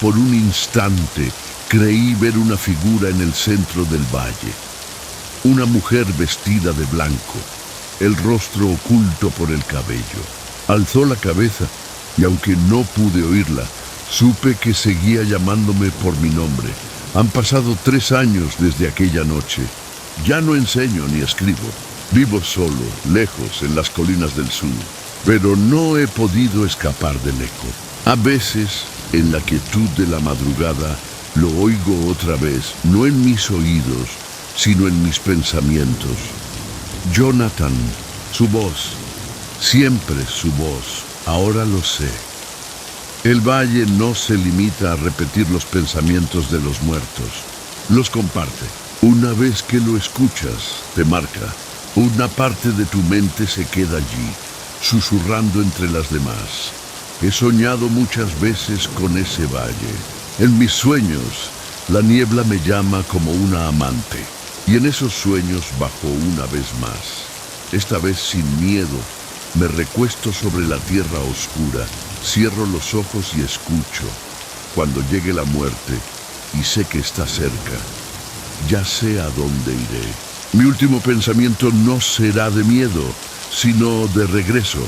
Por un instante creí ver una figura en el centro del valle. Una mujer vestida de blanco, el rostro oculto por el cabello. Alzó la cabeza y aunque no pude oírla, supe que seguía llamándome por mi nombre. Han pasado 3 años desde aquella noche. Ya no enseño ni escribo. Vivo solo, lejos, en las colinas del sur. Pero no he podido escapar del eco. A veces, en la quietud de la madrugada, lo oigo otra vez, no en mis oídos, sino en mis pensamientos. Jonathan, su voz, siempre su voz, ahora lo sé. El valle no se limita a repetir los pensamientos de los muertos, los comparte. Una vez que lo escuchas, te marca. Una parte de tu mente se queda allí, susurrando entre las demás. He soñado muchas veces con ese valle. En mis sueños, la niebla me llama como una amante. Y en esos sueños bajo una vez más. Esta vez sin miedo, me recuesto sobre la tierra oscura, cierro los ojos y escucho. Cuando llegue la muerte, y sé que está cerca, ya sé a dónde iré. Mi último pensamiento no será de miedo, sino de regreso.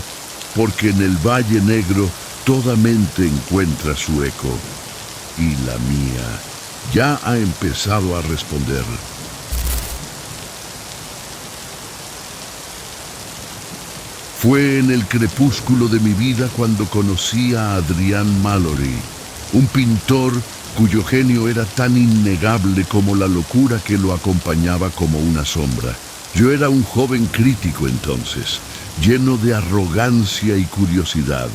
porque en el Valle Negro toda mente encuentra su eco. Y la mía ya ha empezado a responder. Fue en el crepúsculo de mi vida cuando conocí a Adrian Mallory, un pintor cuyo genio era tan innegable como la locura que lo acompañaba como una sombra. Yo era un joven crítico entonces, lleno de arrogancia y curiosidad,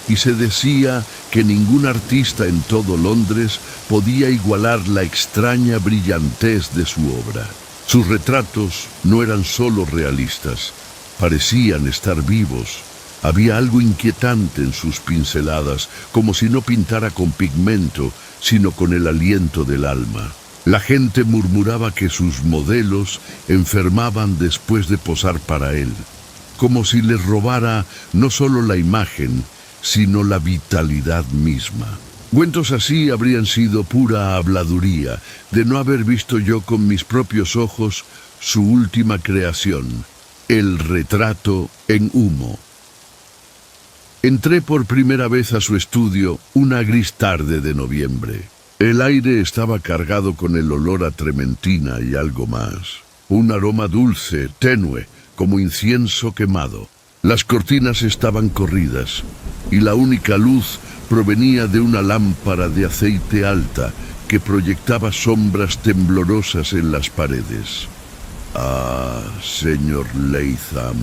y se decía que ningún artista en todo Londres podía igualar la extraña brillantez de su obra. Sus retratos no eran solo realistas, parecían estar vivos. Había algo inquietante en sus pinceladas, como si no pintara con pigmento, sino con el aliento del alma. La gente murmuraba que sus modelos enfermaban después de posar para él, como si les robara no solo la imagen, sino la vitalidad misma. Cuentos así habrían sido pura habladuría, de no haber visto yo con mis propios ojos su última creación, el retrato en humo. Entré por primera vez a su estudio una gris tarde de noviembre. El aire estaba cargado con el olor a trementina y algo más. Un aroma dulce, tenue, como incienso quemado. Las cortinas estaban corridas y la única luz provenía de una lámpara de aceite alta que proyectaba sombras temblorosas en las paredes. «Ah, señor Latham»,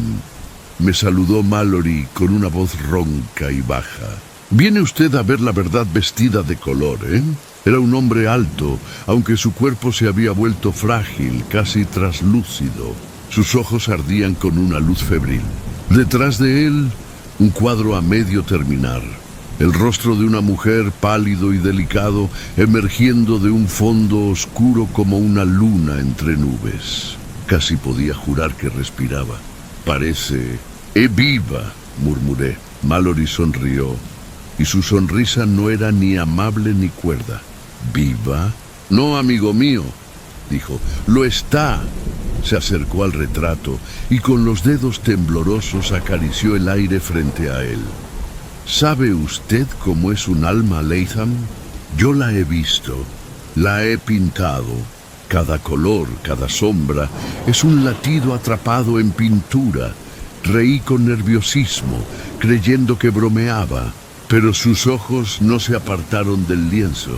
me saludó Mallory con una voz ronca y baja. «Viene usted a ver la verdad vestida de color, ¿eh?» Era un hombre alto, aunque su cuerpo se había vuelto frágil, casi traslúcido. Sus ojos ardían con una luz febril. Detrás de él, un cuadro a medio terminar. El rostro de una mujer pálido y delicado, emergiendo de un fondo oscuro como una luna entre nubes. Casi podía jurar que respiraba. «Parece... viva», murmuré. Mallory sonrió, y su sonrisa no era ni amable ni cuerda. «¿Viva? No, amigo mío», dijo. «Lo está». Se acercó al retrato y con los dedos temblorosos acarició el aire frente a él. «¿Sabe usted cómo es un alma, Latham? Yo la he visto, la he pintado. Cada color, cada sombra, es un latido atrapado en pintura. Reí con nerviosismo, creyendo que bromeaba, pero sus ojos no se apartaron del lienzo.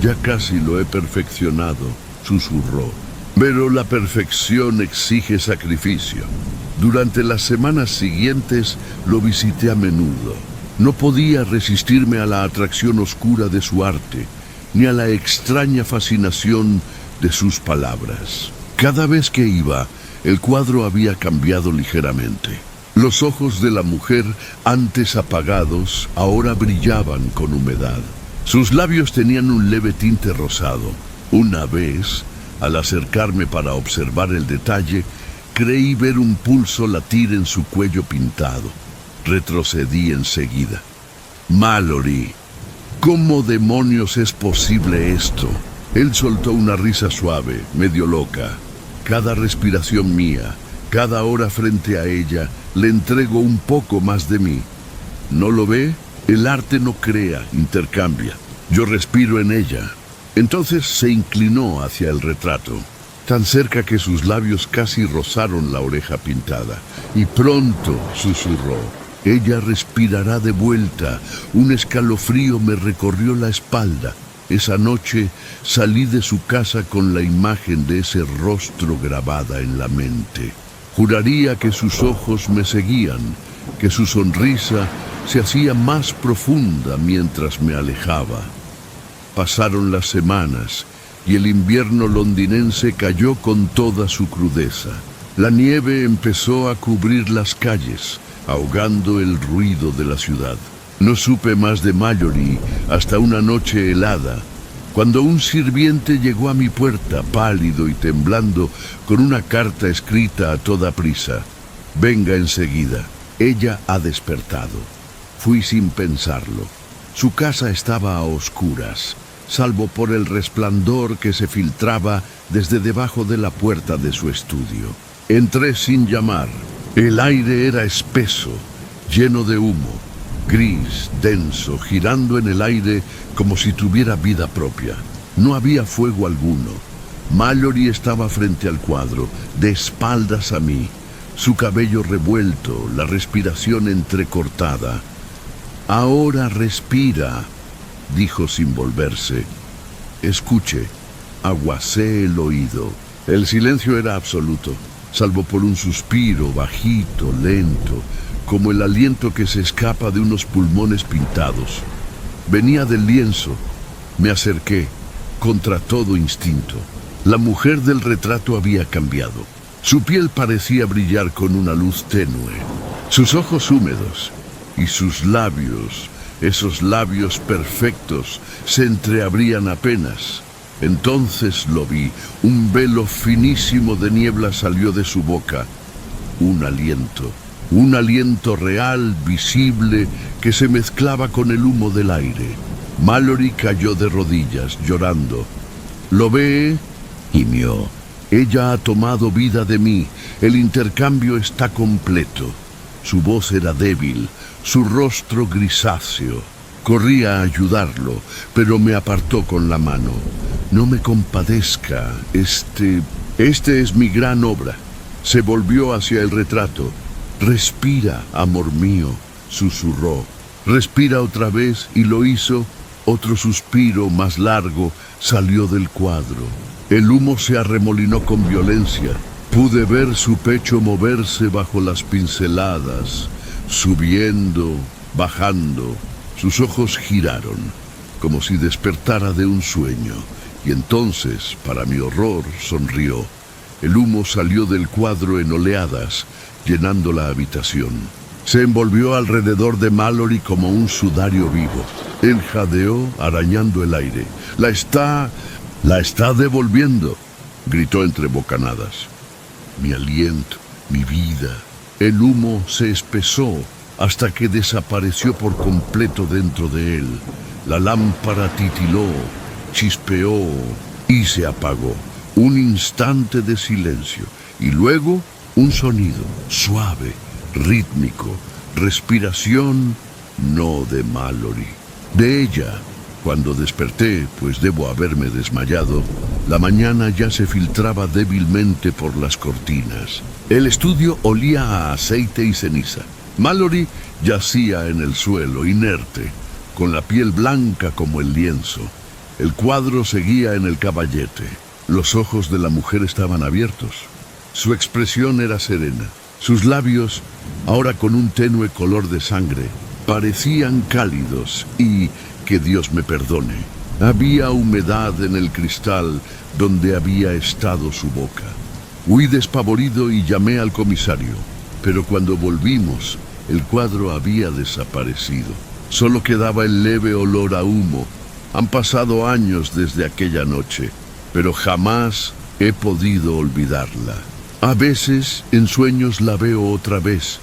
«Ya casi lo he perfeccionado», susurró. «Pero la perfección exige sacrificio». Durante las semanas siguientes lo visité a menudo. No podía resistirme a la atracción oscura de su arte, ni a la extraña fascinación de sus palabras. Cada vez que iba, el cuadro había cambiado ligeramente. Los ojos de la mujer, antes apagados, ahora brillaban con humedad. Sus labios tenían un leve tinte rosado. Una vez, al acercarme para observar el detalle, creí ver un pulso latir en su cuello pintado. Retrocedí enseguida. «Mallory, ¿cómo demonios es posible esto?» Él soltó una risa suave, medio loca. «Cada respiración mía, cada hora frente a ella, le entrego un poco más de mí. ¿No lo ve? El arte no crea, intercambia. Yo respiro en ella». Entonces se inclinó hacia el retrato, tan cerca que sus labios casi rozaron la oreja pintada. Y pronto, susurró, «ella respirará de vuelta». Un escalofrío me recorrió la espalda. Esa noche salí de su casa con la imagen de ese rostro grabada en la mente. Juraría que sus ojos me seguían, que su sonrisa se hacía más profunda mientras me alejaba. Pasaron las semanas y el invierno londinense cayó con toda su crudeza. La nieve empezó a cubrir las calles, ahogando el ruido de la ciudad. No supe más de Mallory hasta una noche helada, cuando un sirviente llegó a mi puerta, pálido y temblando, con una carta escrita a toda prisa. «Venga enseguida, ella ha despertado». Fui sin pensarlo. Su casa estaba a oscuras, salvo por el resplandor que se filtraba desde debajo de la puerta de su estudio. Entré sin llamar. El aire era espeso lleno de humo, gris, denso, girando en el aire como si tuviera vida propia. No había fuego alguno. Mallory estaba frente al cuadro, de espaldas a mí, su cabello revuelto, la respiración entrecortada. «Ahora respira», dijo sin volverse. «Escuche». Aguacé el oído. El silencio era absoluto, salvo por un suspiro bajito, lento, como el aliento que se escapa de unos pulmones pintados. Venía del lienzo. Me acerqué, contra todo instinto. La mujer del retrato había cambiado. Su piel parecía brillar con una luz tenue, sus ojos húmedos y sus labios, esos labios perfectos, se entreabrían apenas. Entonces lo vi. Un velo finísimo de niebla salió de su boca. Un aliento real, visible, que se mezclaba con el humo del aire. Mallory cayó de rodillas, llorando. «¿Lo ve?», gimió. «Ella ha tomado vida de mí. El intercambio está completo». Su voz era débil, su rostro grisáceo. Corrí a ayudarlo, pero me apartó con la mano. «No me compadezca. Este es mi gran obra». Se volvió hacia el retrato. «Respira, amor mío», susurró. «Respira otra vez», y lo hizo. Otro suspiro más largo salió del cuadro. El humo se arremolinó con violencia. Pude ver su pecho moverse bajo las pinceladas, subiendo, bajando. Sus ojos giraron, como si despertara de un sueño, y entonces, para mi horror, sonrió. El humo salió del cuadro en oleadas, llenando la habitación. Se envolvió alrededor de Mallory como un sudario vivo. Él jadeó, arañando el aire. La está devolviendo», gritó entre bocanadas. Mi aliento, mi vida. El humo se espesó hasta que desapareció por completo dentro de él. La lámpara titiló, chispeó y se apagó. Un instante de silencio y luego un sonido suave, rítmico, respiración no de Mallory, de ella. Cuando desperté, pues debo haberme desmayado, la mañana ya se filtraba débilmente por las cortinas. El estudio olía a aceite y ceniza. Mallory yacía en el suelo, inerte, con la piel blanca como el lienzo. El cuadro seguía en el caballete. Los ojos de la mujer estaban abiertos. Su expresión era serena. Sus labios, ahora con un tenue color de sangre, parecían cálidos y, que Dios me perdone, había humedad en el cristal donde había estado su boca. Huí despavorido y llamé al comisario, pero cuando volvimos, el cuadro había desaparecido. Solo quedaba el leve olor a humo. Han pasado años desde aquella noche, pero jamás he podido olvidarla. A veces, en sueños, la veo otra vez.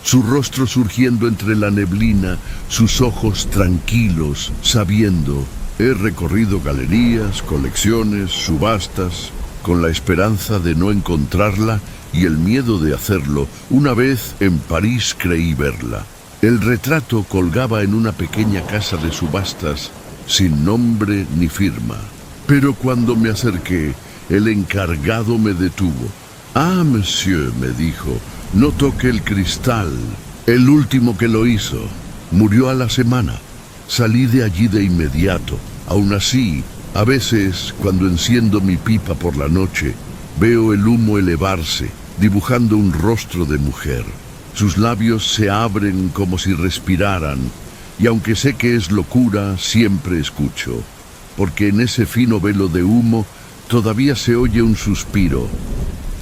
Su rostro surgiendo entre la neblina, sus ojos tranquilos, sabiendo. He recorrido galerías, colecciones, subastas, con la esperanza de no encontrarla y el miedo de hacerlo. Una vez en París creí verla. El retrato colgaba en una pequeña casa de subastas, sin nombre ni firma. Pero cuando me acerqué, el encargado me detuvo. «Ah, monsieur», me dijo, «no toque el cristal. El último que lo hizo murió a la semana». Salí de allí de inmediato. Aún así, a veces, cuando enciendo mi pipa por la noche, veo el humo elevarse, dibujando un rostro de mujer. Sus labios se abren como si respiraran, y aunque sé que es locura, siempre escucho, porque en ese fino velo de humo todavía se oye un suspiro,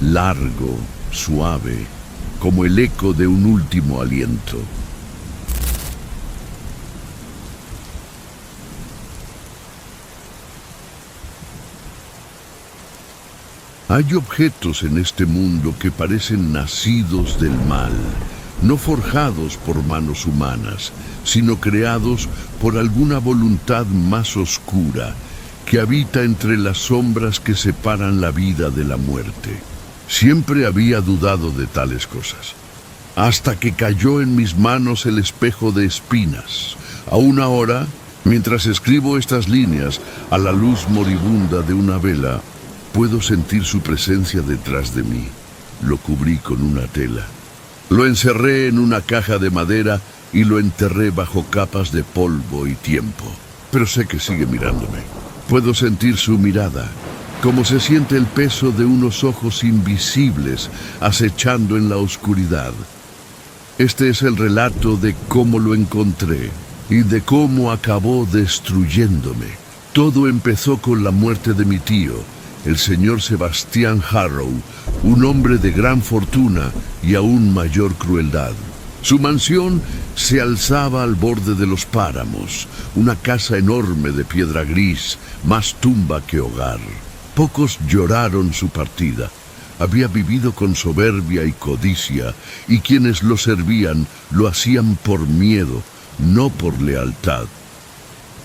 largo, suave, como el eco de un último aliento. Hay objetos en este mundo que parecen nacidos del mal, no forjados por manos humanas, sino creados por alguna voluntad más oscura, que habita entre las sombras que separan la vida de la muerte. Siempre había dudado de tales cosas. hasta que cayó en mis manos el espejo de espinas. Aún ahora, mientras escribo estas líneas a la luz moribunda de una vela, puedo sentir su presencia detrás de mí. Lo cubrí con una tela. Lo encerré en una caja de madera y lo enterré bajo capas de polvo y tiempo. Pero sé que sigue mirándome. Puedo sentir su mirada, como se siente el peso de unos ojos invisibles acechando en la oscuridad. Este es el relato de cómo lo encontré y de cómo acabó destruyéndome. Todo empezó con la muerte de mi tío, el señor Sebastián Harrow, un hombre de gran fortuna y aún mayor crueldad. Su mansión se alzaba al borde de los páramos, una casa enorme de piedra gris, más tumba que hogar. Pocos lloraron su partida. Había vivido con soberbia y codicia, y quienes lo servían lo hacían por miedo, no por lealtad.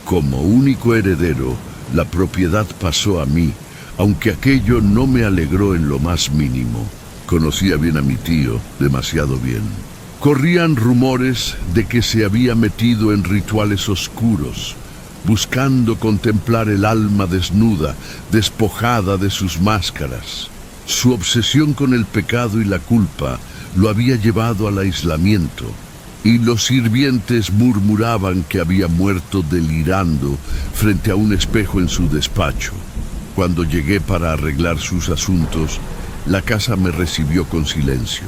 Como único heredero, la propiedad pasó a mí, aunque aquello no me alegró en lo más mínimo. Conocía bien a mi tío, demasiado bien. Corrían rumores de que se había metido en rituales oscuros, buscando contemplar el alma desnuda, despojada de sus máscaras. Su obsesión con el pecado y la culpa lo había llevado al aislamiento, y los sirvientes murmuraban que había muerto delirando frente a un espejo en su despacho. Cuando llegué para arreglar sus asuntos, la casa me recibió con silencio.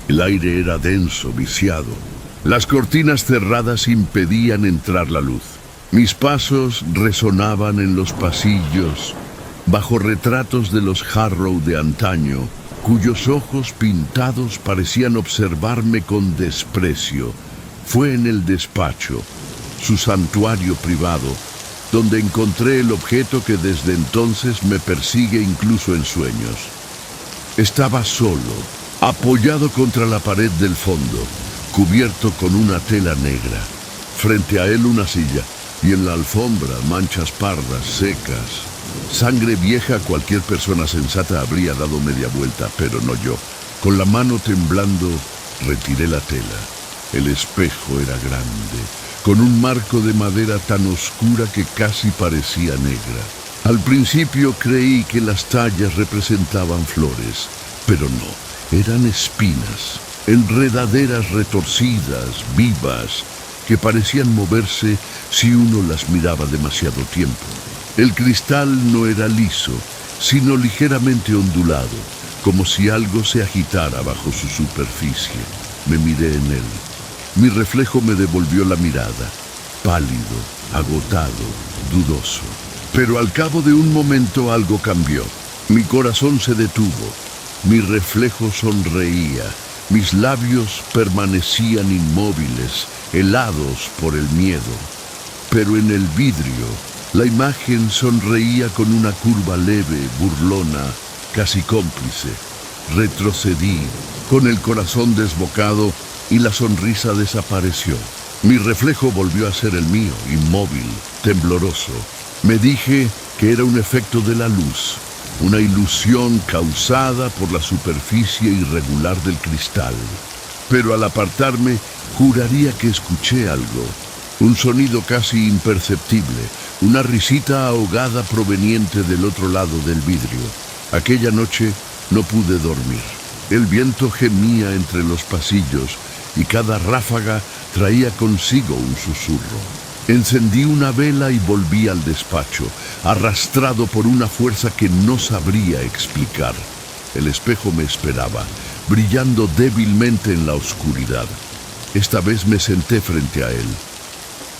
El aire era denso, viciado. Las cortinas cerradas impedían entrar la luz. Mis pasos resonaban en los pasillos, bajo retratos de los Harrow de antaño, cuyos ojos pintados parecían observarme con desprecio. Fue en el despacho, su santuario privado, donde encontré el objeto que desde entonces me persigue incluso en sueños. Estaba solo, apoyado contra la pared del fondo, cubierto con una tela negra. Frente a él una silla, y en la alfombra manchas pardas, secas. Sangre vieja. Cualquier persona sensata habría dado media vuelta, pero no yo. Con la mano temblando, retiré la tela. El espejo era grande, con un marco de madera tan oscura que casi parecía negra. Al principio creí que las tallas representaban flores, pero no, eran espinas, enredaderas retorcidas, vivas, que parecían moverse si uno las miraba demasiado tiempo. El cristal no era liso, sino ligeramente ondulado, como si algo se agitara bajo su superficie. Me miré en él. Mi reflejo me devolvió la mirada, pálido, agotado, dudoso. Pero al cabo de un momento algo cambió. Mi corazón se detuvo. Mi reflejo sonreía. Mis labios permanecían inmóviles, helados por el miedo. Pero en el vidrio, la imagen sonreía con una curva leve, burlona, casi cómplice. Retrocedí, con el corazón desbocado, y la sonrisa desapareció. Mi reflejo volvió a ser el mío, inmóvil, tembloroso. Me dije que era un efecto de la luz, una ilusión causada por la superficie irregular del cristal. Pero al apartarme, juraría que escuché algo, un sonido casi imperceptible, una risita ahogada proveniente del otro lado del vidrio. Aquella noche no pude dormir. El viento gemía entre los pasillos y cada ráfaga traía consigo un susurro. Encendí una vela y volví al despacho, arrastrado por una fuerza que no sabría explicar. El espejo me esperaba, brillando débilmente en la oscuridad. Esta vez me senté frente a él.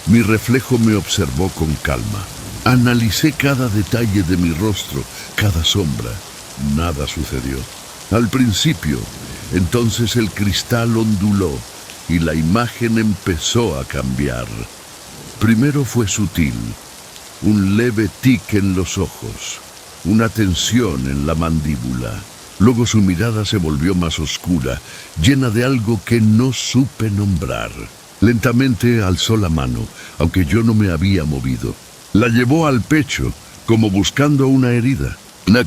Mi reflejo me observó con calma. Analicé cada detalle de mi rostro, cada sombra. Nada sucedió. Al principio, entonces el cristal onduló y la imagen empezó a cambiar. Primero fue sutil, un leve tic en los ojos, una tensión en la mandíbula. Luego su mirada se volvió más oscura, llena de algo que no supe nombrar. Lentamente alzó la mano, aunque yo no me había movido. La llevó al pecho, como buscando una herida.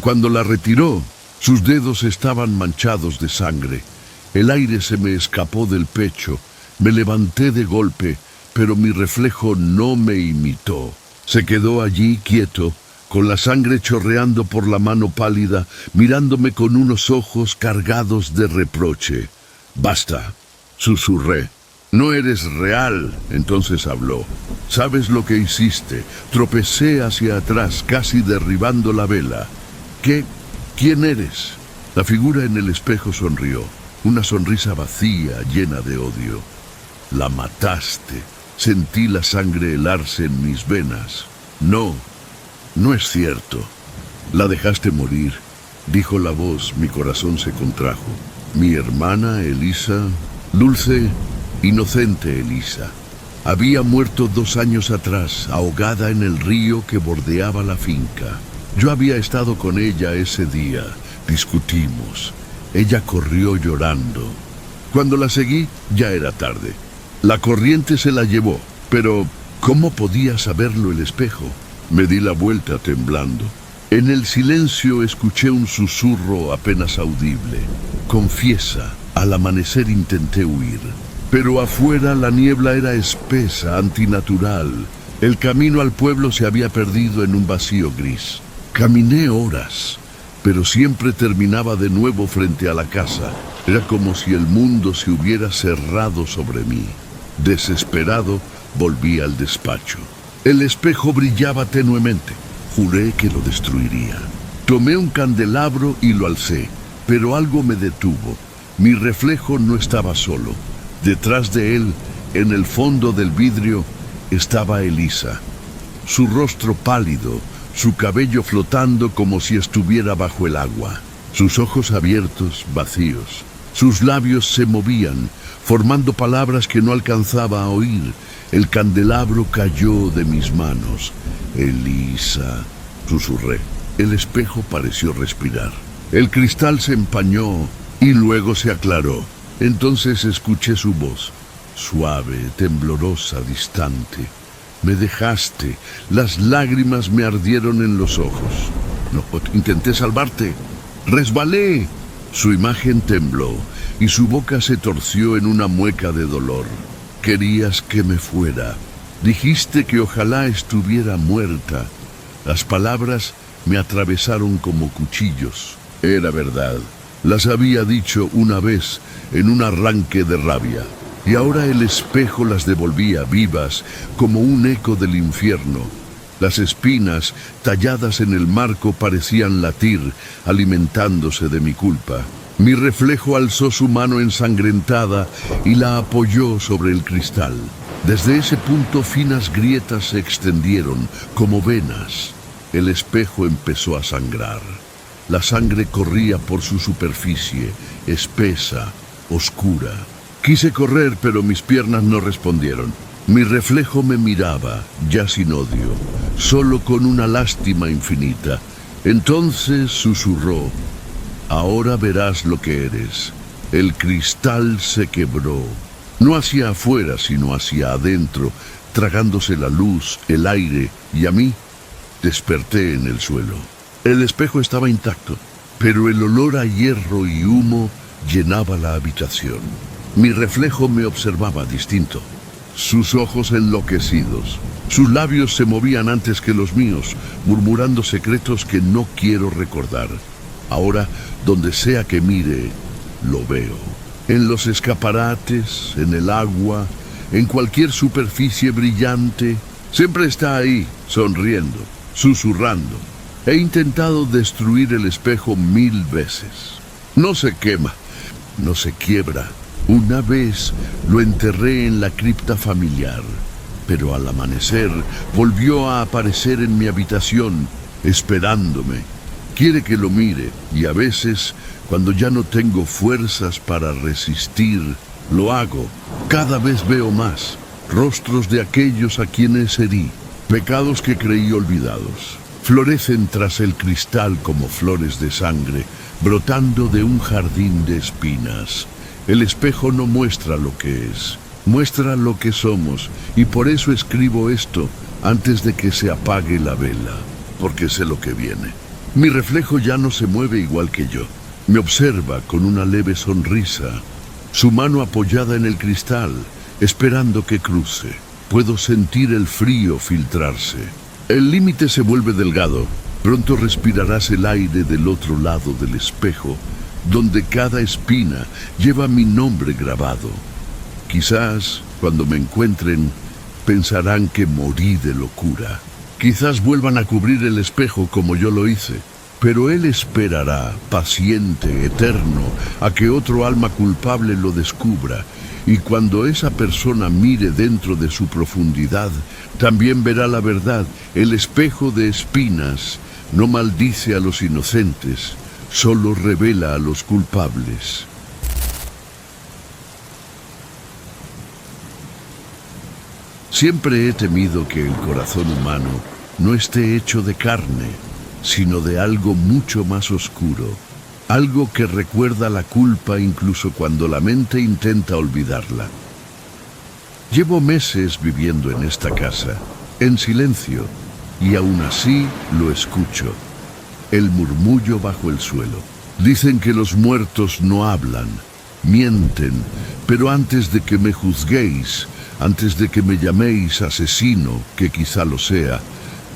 Cuando la retiró, sus dedos estaban manchados de sangre, El aire se me escapó del pecho. Me levanté de golpe, pero mi reflejo no me imitó. Se quedó allí quieto, con la sangre chorreando por la mano pálida, mirándome con unos ojos cargados de reproche. «Basta», susurré. «No eres real», entonces habló. «¿Sabes lo que hiciste?» Tropecé hacia atrás, casi derribando la vela. ¿Quién eres?» La figura en el espejo sonrió, una sonrisa vacía, llena de odio. «La mataste». Sentí la sangre helarse en mis venas. «No, no es cierto». «La dejaste morir», dijo la voz. Mi corazón se contrajo. Mi hermana Elisa, dulce, inocente Elisa, había muerto 2 años atrás, ahogada en el río que bordeaba la finca. Yo había estado con ella ese día. Discutimos. Ella corrió llorando. Cuando la seguí, ya era tarde. La corriente se la llevó, pero ¿cómo podía saberlo el espejo? Me di la vuelta temblando. En el silencio escuché un susurro apenas audible. «Confiesa, al amanecer intenté huir». Pero afuera la niebla era espesa, antinatural. El camino al pueblo se había perdido en un vacío gris. Caminé horas, pero siempre terminaba de nuevo frente a la casa. Era como si el mundo se hubiera cerrado sobre mí. Desesperado, volví al despacho. El espejo brillaba tenuemente. Juré que lo destruiría. Tomé un candelabro y lo alcé, pero algo me detuvo. Mi reflejo no estaba solo. Detrás de él, en el fondo del vidrio, estaba Elisa. Su rostro pálido, su cabello flotando como si estuviera bajo el agua. Sus ojos abiertos, vacíos. Sus labios se movían, formando palabras que no alcanzaba a oír. El candelabro cayó de mis manos. «Elisa», susurré. El espejo pareció respirar. El cristal se empañó y luego se aclaró. Entonces escuché su voz, suave, temblorosa, distante. «Me dejaste». Las lágrimas me ardieron en los ojos. «No, intenté salvarte. Resbalé». Su imagen tembló y su boca se torció en una mueca de dolor. «Querías que me fuera. Dijiste que ojalá estuviera muerta». Las palabras me atravesaron como cuchillos. Era verdad. Las había dicho una vez en un arranque de rabia. Y ahora el espejo las devolvía vivas como un eco del infierno. Las espinas talladas en el marco parecían latir, alimentándose de mi culpa. Mi reflejo alzó su mano ensangrentada y la apoyó sobre el cristal. Desde ese punto finas grietas se extendieron como venas. El espejo empezó a sangrar. La sangre corría por su superficie, espesa, oscura. Quise correr, pero mis piernas no respondieron. Mi reflejo me miraba, ya sin odio, solo con una lástima infinita. Entonces susurró: «Ahora verás lo que eres». El cristal se quebró, no hacia afuera, sino hacia adentro, tragándose la luz, el aire, y a mí desperté en el suelo. El espejo estaba intacto, pero el olor a hierro y humo llenaba la habitación. Mi reflejo me observaba distinto. Sus ojos enloquecidos. Sus labios se movían antes que los míos, murmurando secretos que no quiero recordar. Ahora, donde sea que mire, lo veo. En los escaparates, en el agua, en cualquier superficie brillante. Siempre está ahí, sonriendo, susurrando. He intentado destruir el espejo 1000 veces. No se quema, no se quiebra. Una vez lo enterré en la cripta familiar, pero al amanecer volvió a aparecer en mi habitación, esperándome. Quiere que lo mire, y a veces, cuando ya no tengo fuerzas para resistir, lo hago. Cada vez veo más rostros de aquellos a quienes herí, pecados que creí olvidados. Florecen tras el cristal como flores de sangre, brotando de un jardín de espinas. El espejo no muestra lo que es, muestra lo que somos, y por eso escribo esto antes de que se apague la vela, porque sé lo que viene. Mi reflejo ya no se mueve igual que yo. Me observa con una leve sonrisa, su mano apoyada en el cristal, esperando que cruce. Puedo sentir el frío filtrarse. El límite se vuelve delgado. Pronto respirarás el aire del otro lado del espejo, donde cada espina lleva mi nombre grabado. Quizás, cuando me encuentren, pensarán que morí de locura. Quizás vuelvan a cubrir el espejo como yo lo hice, pero él esperará, paciente, eterno, a que otro alma culpable lo descubra, y cuando esa persona mire dentro de su profundidad, también verá la verdad. El espejo de espinas no maldice a los inocentes, solo revela a los culpables. Siempre he temido que el corazón humano no esté hecho de carne, sino de algo mucho más oscuro, algo que recuerda la culpa incluso cuando la mente intenta olvidarla. Llevo meses viviendo en esta casa, en silencio, y aún así lo escucho. El murmullo bajo el suelo. Dicen que los muertos no hablan, mienten, pero antes de que me juzguéis, antes de que me llaméis asesino, que quizá lo sea,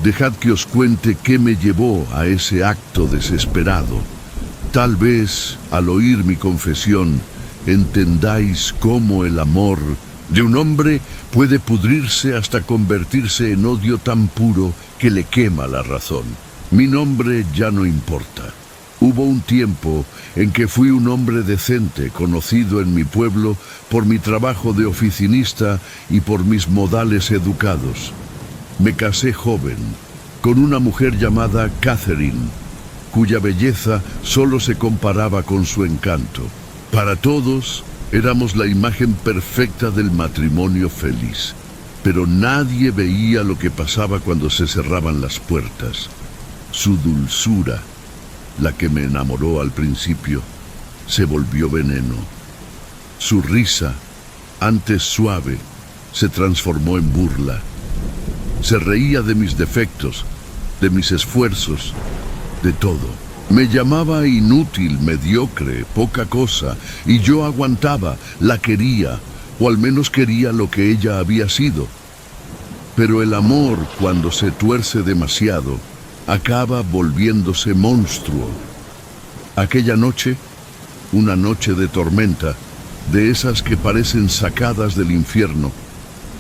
dejad que os cuente qué me llevó a ese acto desesperado. Tal vez, al oír mi confesión, entendáis cómo el amor de un hombre puede pudrirse hasta convertirse en odio tan puro que le quema la razón. Mi nombre ya no importa. Hubo un tiempo en que fui un hombre decente, conocido en mi pueblo por mi trabajo de oficinista y por mis modales educados. Me casé joven, con una mujer llamada Catherine, cuya belleza solo se comparaba con su encanto. Para todos, éramos la imagen perfecta del matrimonio feliz, pero nadie veía lo que pasaba cuando se cerraban las puertas. Su dulzura, la que me enamoró al principio, se volvió veneno. Su risa, antes suave, se transformó en burla. Se reía de mis defectos, de mis esfuerzos, de todo. Me llamaba inútil, mediocre, poca cosa, y yo aguantaba, la quería, o al menos quería lo que ella había sido. Pero el amor, cuando se tuerce demasiado, acaba volviéndose monstruo. Aquella noche, una noche de tormenta, de esas que parecen sacadas del infierno,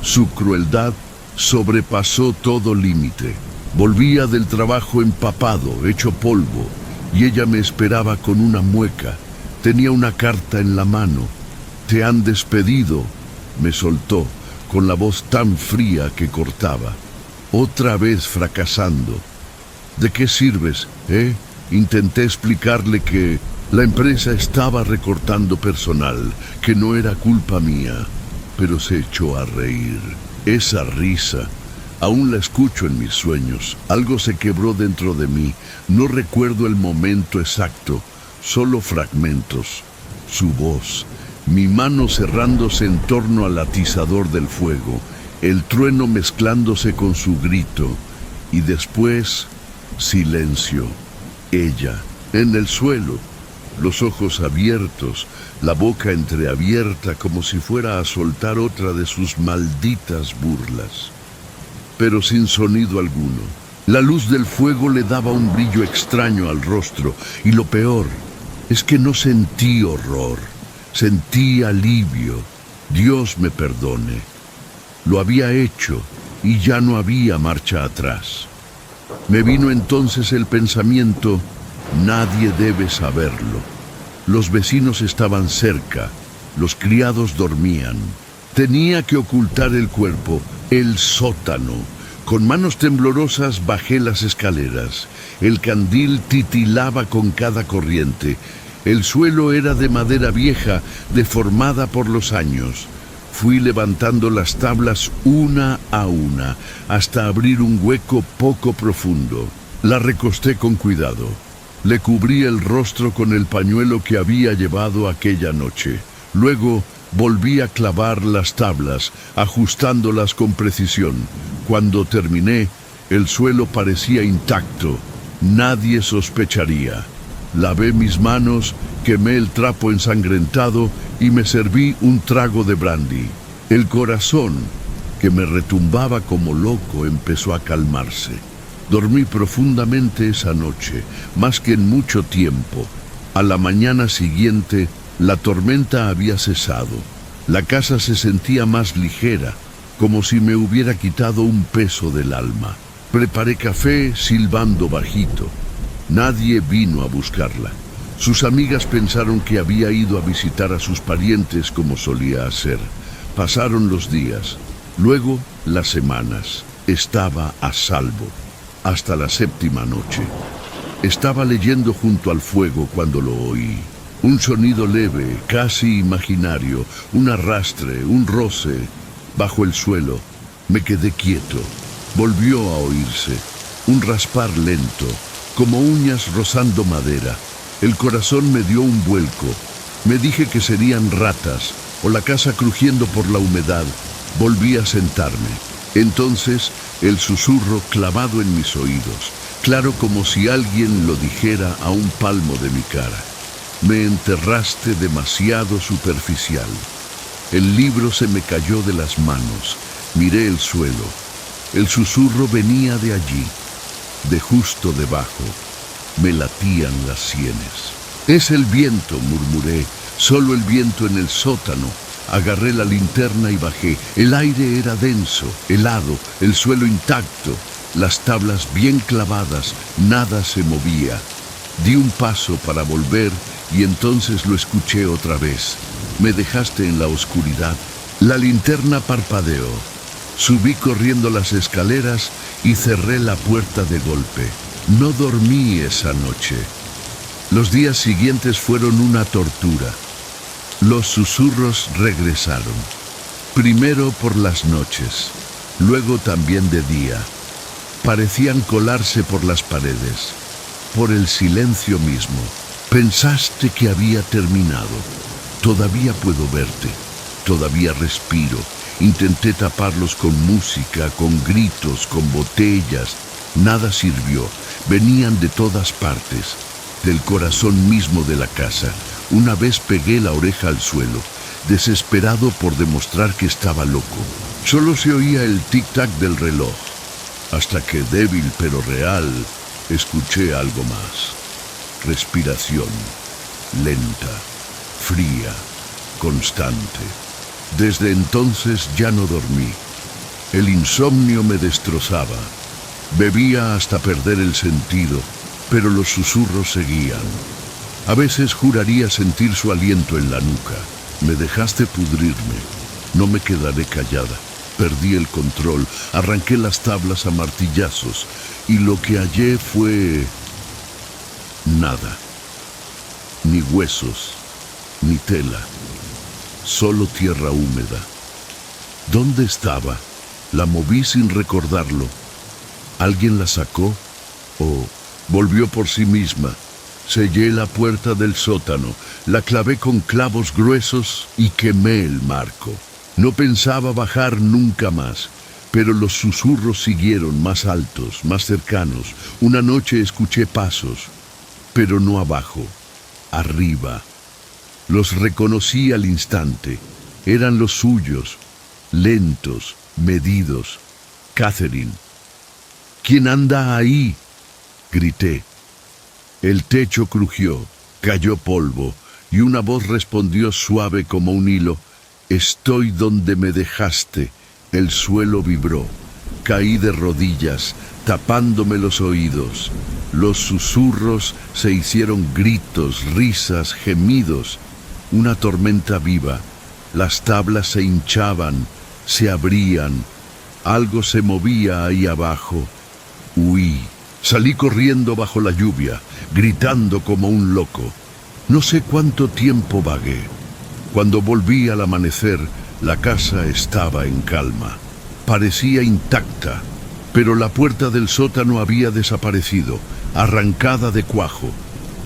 su crueldad sobrepasó todo límite. Volvía del trabajo empapado, hecho polvo, y ella me esperaba con una mueca. Tenía una carta en la mano. «Te han despedido», me soltó, con la voz tan fría que cortaba. Otra vez fracasando. «¿De qué sirves, Intenté explicarle que la empresa estaba recortando personal, que no era culpa mía, pero se echó a reír. Esa risa, aún la escucho en mis sueños. Algo se quebró dentro de mí. No recuerdo el momento exacto, solo fragmentos. Su voz, mi mano cerrándose en torno al atizador del fuego, el trueno mezclándose con su grito, y después silencio. Ella, en el suelo, los ojos abiertos, la boca entreabierta como si fuera a soltar otra de sus malditas burlas. Pero sin sonido alguno. La luz del fuego le daba un brillo extraño al rostro, y lo peor es que no sentí horror, sentí alivio. Dios me perdone. Lo había hecho y ya no había marcha atrás. Me vino entonces el pensamiento: nadie debe saberlo. Los vecinos estaban cerca, los criados dormían. Tenía que ocultar el cuerpo, el sótano. Con manos temblorosas bajé las escaleras. El candil titilaba con cada corriente. El suelo era de madera vieja, deformada por los años. Fui levantando las tablas una a una, hasta abrir un hueco poco profundo. La recosté con cuidado. Le cubrí el rostro con el pañuelo que había llevado aquella noche. Luego volví a clavar las tablas, ajustándolas con precisión. Cuando terminé, el suelo parecía intacto. Nadie sospecharía. Lavé mis manos, quemé el trapo ensangrentado y me serví un trago de brandy. El corazón, que me retumbaba como loco, empezó a calmarse. Dormí profundamente esa noche, más que en mucho tiempo. A la mañana siguiente, la tormenta había cesado. La casa se sentía más ligera, como si me hubiera quitado un peso del alma. Preparé café silbando bajito. Nadie vino a buscarla. Sus amigas pensaron que había ido a visitar a sus parientes como solía hacer. Pasaron los días, luego las semanas. Estaba a salvo, hasta la séptima noche. Estaba leyendo junto al fuego cuando lo oí. Un sonido leve, casi imaginario, un arrastre, un roce. Bajo el suelo, me quedé quieto. Volvió a oírse. Un raspar lento, como uñas rozando madera. El corazón me dio un vuelco. Me dije que serían ratas o la casa crujiendo por la humedad. Volví a sentarme. Entonces, el susurro clavado en mis oídos, claro como si alguien lo dijera a un palmo de mi cara. Me enterraste demasiado superficial. El libro se me cayó de las manos. Miré el suelo. El susurro venía de allí, de justo debajo. Me latían las sienes. Es el viento, murmuré, solo el viento en el sótano. Agarré la linterna y bajé. El aire era denso, helado, el suelo intacto, las tablas bien clavadas, nada se movía. Di un paso para volver y entonces lo escuché otra vez. Me dejaste en la oscuridad. La linterna parpadeó. Subí corriendo las escaleras y cerré la puerta de golpe. No dormí esa noche. Los días siguientes fueron una tortura. Los susurros regresaron. Primero por las noches, luego también de día. Parecían colarse por las paredes, por el silencio mismo. Pensaste que había terminado. Todavía puedo verte, todavía respiro. Intenté taparlos con música, con gritos, con botellas. Nada sirvió. Venían de todas partes, del corazón mismo de la casa. Una vez pegué la oreja al suelo, desesperado por demostrar que estaba loco. Solo se oía el tic-tac del reloj, hasta que, débil pero real, escuché algo más. Respiración, lenta, fría, constante. Desde entonces ya no dormí. El insomnio me destrozaba. Bebía hasta perder el sentido, pero los susurros seguían. A veces juraría sentir su aliento en la nuca. Me dejaste pudrirme. No me quedaré callada. Perdí el control. Arranqué las tablas a martillazos. Y lo que hallé fue... nada. Ni huesos, ni tela. Solo tierra húmeda. ¿Dónde estaba? La moví sin recordarlo. ¿Alguien la sacó? ¿O volvió por sí misma? Sellé la puerta del sótano, la clavé con clavos gruesos y quemé el marco. No pensaba bajar nunca más, pero los susurros siguieron más altos, más cercanos. Una noche escuché pasos, pero no abajo, arriba. Los reconocí al instante. Eran los suyos, lentos, medidos. Catherine. ¿Quién anda ahí?, grité. El techo crujió, cayó polvo, y una voz respondió suave como un hilo. Estoy donde me dejaste. El suelo vibró. Caí de rodillas, tapándome los oídos. Los susurros se hicieron gritos, risas, gemidos. Una tormenta viva. Las tablas se hinchaban, se abrían. Algo se movía ahí abajo. Huí. Salí corriendo bajo la lluvia, gritando como un loco. No sé cuánto tiempo vagué. Cuando volví al amanecer, la casa estaba en calma. Parecía intacta, pero la puerta del sótano había desaparecido, arrancada de cuajo.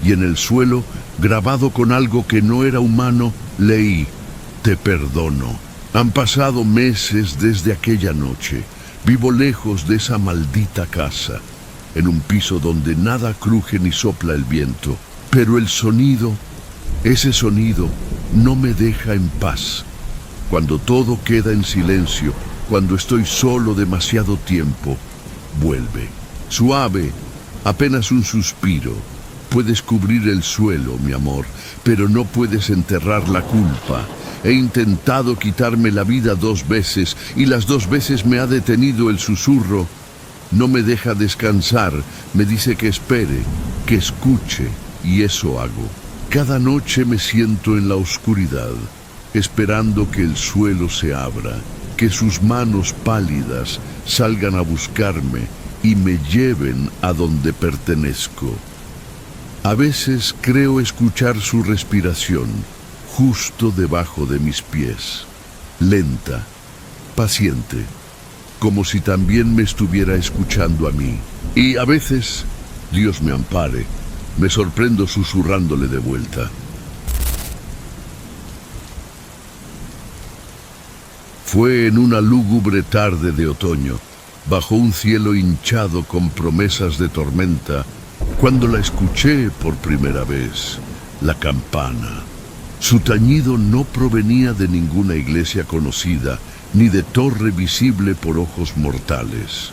Y en el suelo, grabado con algo que no era humano, leí: Te perdono. Han pasado meses desde aquella noche. Vivo lejos de esa maldita casa, en un piso donde nada cruje ni sopla el viento. Pero el sonido, ese sonido, no me deja en paz. Cuando todo queda en silencio, cuando estoy solo demasiado tiempo, vuelve. Suave, apenas un suspiro. Puedes cubrir el suelo, mi amor, pero no puedes enterrar la culpa. He intentado quitarme la vida 2 veces y las 2 veces me ha detenido el susurro. No me deja descansar, me dice que espere, que escuche, y eso hago. Cada noche me siento en la oscuridad, esperando que el suelo se abra, que sus manos pálidas salgan a buscarme y me lleven a donde pertenezco. A veces creo escuchar su respiración justo debajo de mis pies, lenta, paciente, como si también me estuviera escuchando a mí. Y a veces, Dios me ampare, me sorprendo susurrándole de vuelta. Fue en una lúgubre tarde de otoño, bajo un cielo hinchado con promesas de tormenta, cuando la escuché por primera vez, la campana. Su tañido no provenía de ninguna iglesia conocida, ni de torre visible por ojos mortales.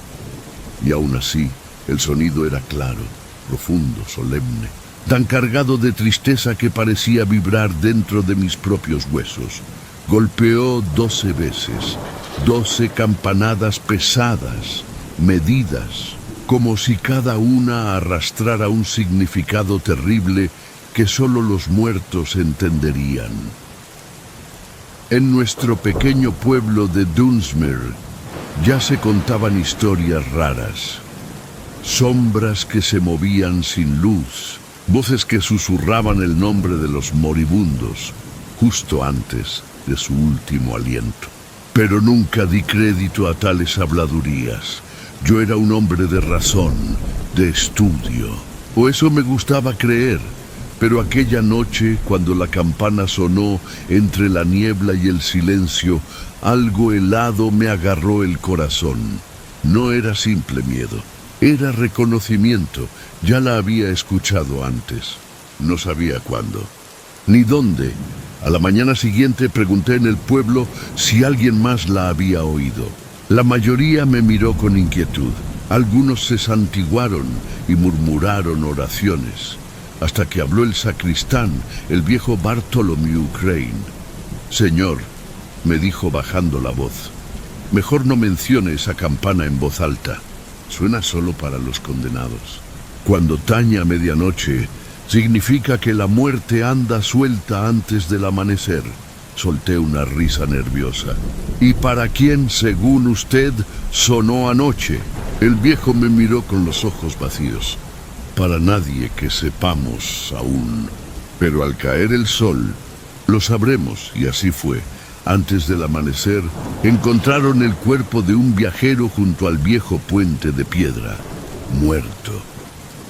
Y aún así, el sonido era claro, profundo, solemne, tan cargado de tristeza que parecía vibrar dentro de mis propios huesos. Golpeó 12 veces, 12 campanadas pesadas, medidas, como si cada una arrastrara un significado terrible que solo los muertos entenderían. En nuestro pequeño pueblo de Dunsmuir ya se contaban historias raras. Sombras que se movían sin luz, voces que susurraban el nombre de los moribundos, justo antes de su último aliento. Pero nunca di crédito a tales habladurías. Yo era un hombre de razón, de estudio, o eso me gustaba creer. Pero aquella noche, cuando la campana sonó entre la niebla y el silencio, algo helado me agarró el corazón. No era simple miedo, era reconocimiento. Ya la había escuchado antes. No sabía cuándo, ni dónde. A la mañana siguiente pregunté en el pueblo si alguien más la había oído. La mayoría me miró con inquietud. Algunos se santiguaron y murmuraron oraciones, hasta que habló el sacristán, el viejo Bartholomew Crane. Señor, me dijo bajando la voz, mejor no mencione esa campana en voz alta. Suena solo para los condenados. Cuando taña medianoche, significa que la muerte anda suelta antes del amanecer. Solté una risa nerviosa. ¿Y para quién, según usted, sonó anoche? El viejo me miró con los ojos vacíos. Para nadie que sepamos aún. Pero al caer el sol, lo sabremos, y así fue. Antes del amanecer, encontraron el cuerpo de un viajero junto al viejo puente de piedra, muerto.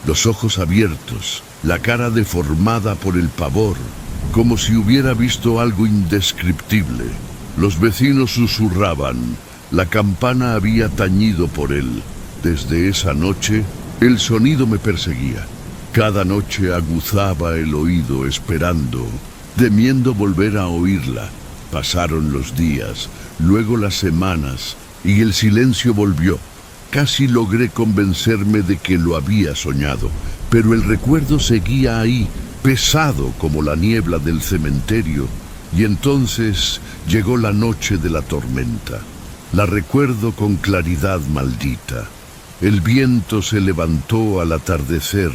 Los ojos abiertos, la cara deformada por el pavor, como si hubiera visto algo indescriptible. Los vecinos susurraban, la campana había tañido por él. Desde esa noche, el sonido me perseguía. Cada noche aguzaba el oído esperando, temiendo volver a oírla. Pasaron los días, luego las semanas, y el silencio volvió. Casi logré convencerme de que lo había soñado, pero el recuerdo seguía ahí, pesado como la niebla del cementerio, y entonces llegó la noche de la tormenta. La recuerdo con claridad maldita. El viento se levantó al atardecer,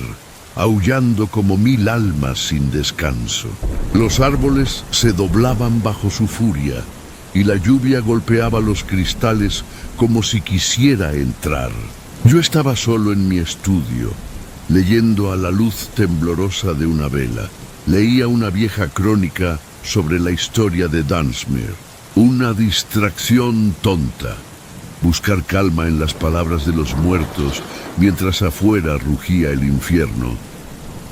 aullando como 1000 almas sin descanso. Los árboles se doblaban bajo su furia, y la lluvia golpeaba los cristales como si quisiera entrar. Yo estaba solo en mi estudio, leyendo a la luz temblorosa de una vela. Leía una vieja crónica sobre la historia de Dunsmuir. Una distracción tonta. Buscar calma en las palabras de los muertos mientras afuera rugía el infierno.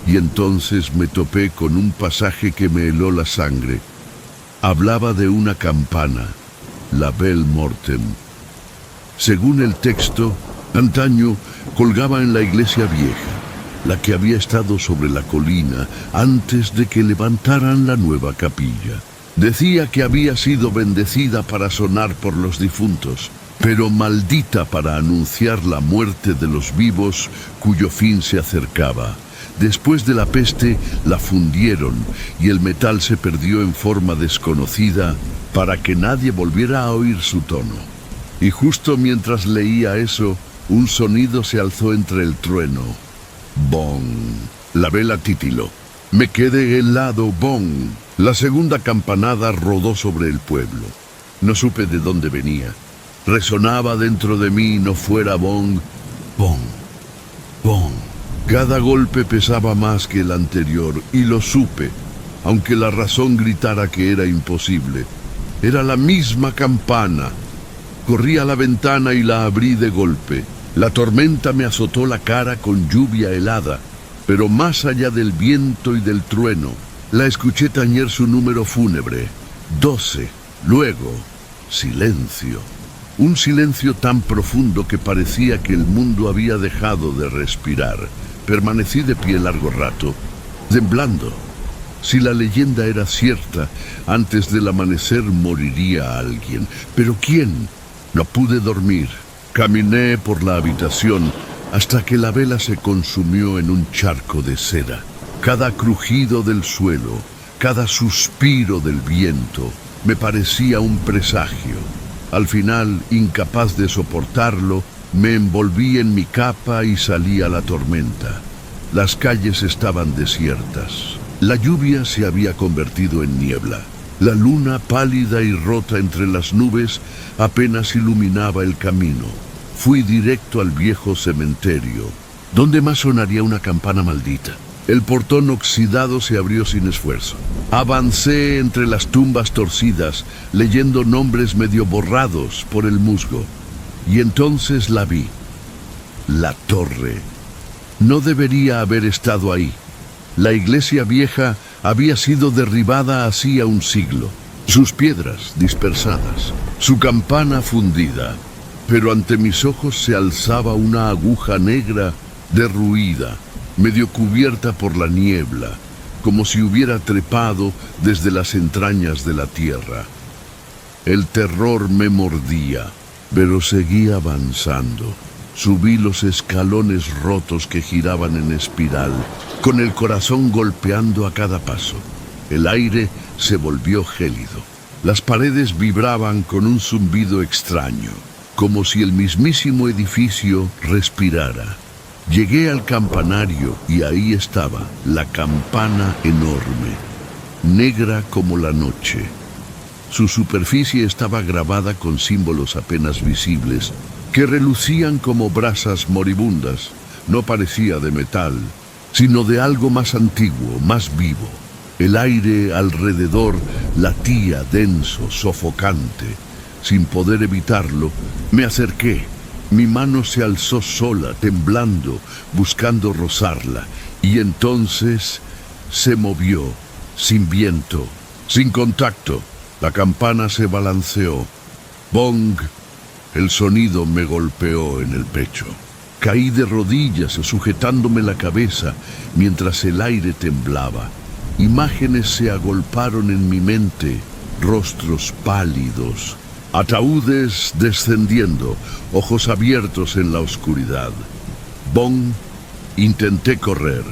Y entonces me topé con un pasaje que me heló la sangre. Hablaba de una campana, la Bell Mortem. Según el texto, antaño colgaba en la iglesia vieja, la que había estado sobre la colina antes de que levantaran la nueva capilla. Decía que había sido bendecida para sonar por los difuntos, pero maldita para anunciar la muerte de los vivos cuyo fin se acercaba. Después de la peste la fundieron y el metal se perdió en forma desconocida para que nadie volviera a oír su tono. Y justo mientras leía eso, un sonido se alzó entre el trueno. ¡Bong! La vela titiló. Me quedé helado, ¡bong! La segunda campanada rodó sobre el pueblo. No supe de dónde venía. Resonaba dentro de mí, no fuera bong, bong, bong. Cada golpe pesaba más que el anterior, y lo supe, aunque la razón gritara que era imposible. Era la misma campana. Corrí a la ventana y la abrí de golpe. La tormenta me azotó la cara con lluvia helada, pero más allá del viento y del trueno, la escuché tañer su número fúnebre. 12. Luego, silencio. Un silencio tan profundo que parecía que el mundo había dejado de respirar. Permanecí de pie largo rato, temblando. Si la leyenda era cierta, antes del amanecer moriría alguien. ¿Pero quién? No pude dormir. Caminé por la habitación hasta que la vela se consumió en un charco de cera. Cada crujido del suelo, cada suspiro del viento, me parecía un presagio. Al final, incapaz de soportarlo, me envolví en mi capa y salí a la tormenta. Las calles estaban desiertas. La lluvia se había convertido en niebla. La luna, pálida y rota entre las nubes, apenas iluminaba el camino. Fui directo al viejo cementerio. ¿Dónde más sonaría una campana maldita? El portón oxidado se abrió sin esfuerzo. Avancé entre las tumbas torcidas, leyendo nombres medio borrados por el musgo. Y entonces la vi. La torre. No debería haber estado ahí. La iglesia vieja había sido derribada hacía un siglo. Sus piedras dispersadas, su campana fundida. Pero ante mis ojos se alzaba una aguja negra derruida, medio cubierta por la niebla, como si hubiera trepado desde las entrañas de la tierra. El terror me mordía, pero seguí avanzando. Subí los escalones rotos que giraban en espiral, con el corazón golpeando a cada paso. El aire se volvió gélido. Las paredes vibraban con un zumbido extraño, como si el mismísimo edificio respirara. Llegué al campanario y ahí estaba, la campana enorme, negra como la noche. Su superficie estaba grabada con símbolos apenas visibles, que relucían como brasas moribundas. No parecía de metal, sino de algo más antiguo, más vivo. El aire alrededor latía denso, sofocante. Sin poder evitarlo, me acerqué. Mi mano se alzó sola, temblando, buscando rozarla, y entonces se movió, sin viento, sin contacto. La campana se balanceó. ¡Bong! El sonido me golpeó en el pecho. Caí de rodillas, sujetándome la cabeza, mientras el aire temblaba. Imágenes se agolparon en mi mente, rostros pálidos, ataúdes descendiendo, ojos abiertos en la oscuridad. Bong, intenté correr,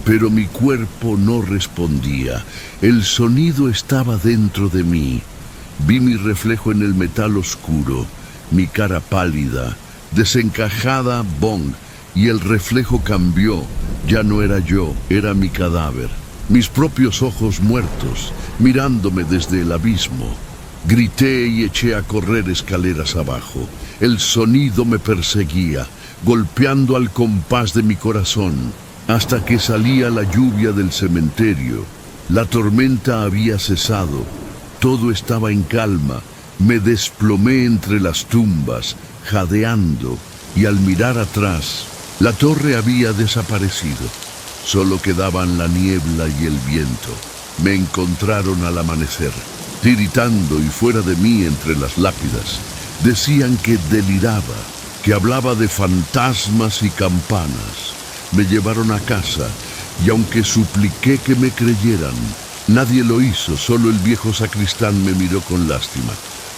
pero mi cuerpo no respondía. El sonido estaba dentro de mí. Vi mi reflejo en el metal oscuro, mi cara pálida, desencajada, Bong, y el reflejo cambió. Ya no era yo, era mi cadáver. Mis propios ojos muertos, mirándome desde el abismo. Grité y eché a correr escaleras abajo. El sonido me perseguía, golpeando al compás de mi corazón, hasta que salía la lluvia del cementerio. La tormenta había cesado, todo estaba en calma. Me desplomé entre las tumbas, jadeando, y al mirar atrás, la torre había desaparecido. Solo quedaban la niebla y el viento. Me encontraron al amanecer, tiritando y fuera de mí entre las lápidas. Decían que deliraba, que hablaba de fantasmas y campanas. me llevaron a casa, y aunque supliqué que me creyeran, nadie lo hizo, solo el viejo sacristán me miró con lástima.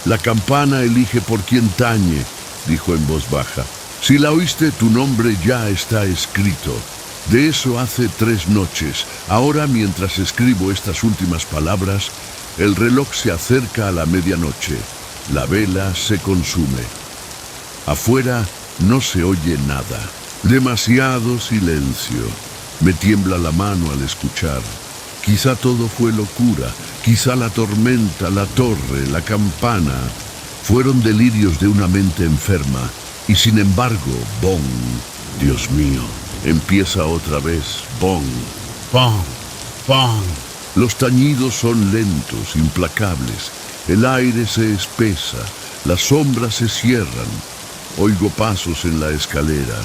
La campana elige por quien tañe, dijo en voz baja. Si la oíste, tu nombre ya está escrito. De eso hace 3 noches. Ahora, mientras escribo estas últimas palabras, el reloj se acerca a la medianoche. La vela se consume. Afuera no se oye nada. Demasiado silencio. Me tiembla la mano al escuchar. Quizá todo fue locura. Quizá la tormenta, la torre, la campana fueron delirios de una mente enferma. Y sin embargo, bong, Dios mío, empieza otra vez, bong, bong, bong. Los tañidos son lentos, implacables. El aire se espesa, las sombras se cierran. Oigo pasos en la escalera.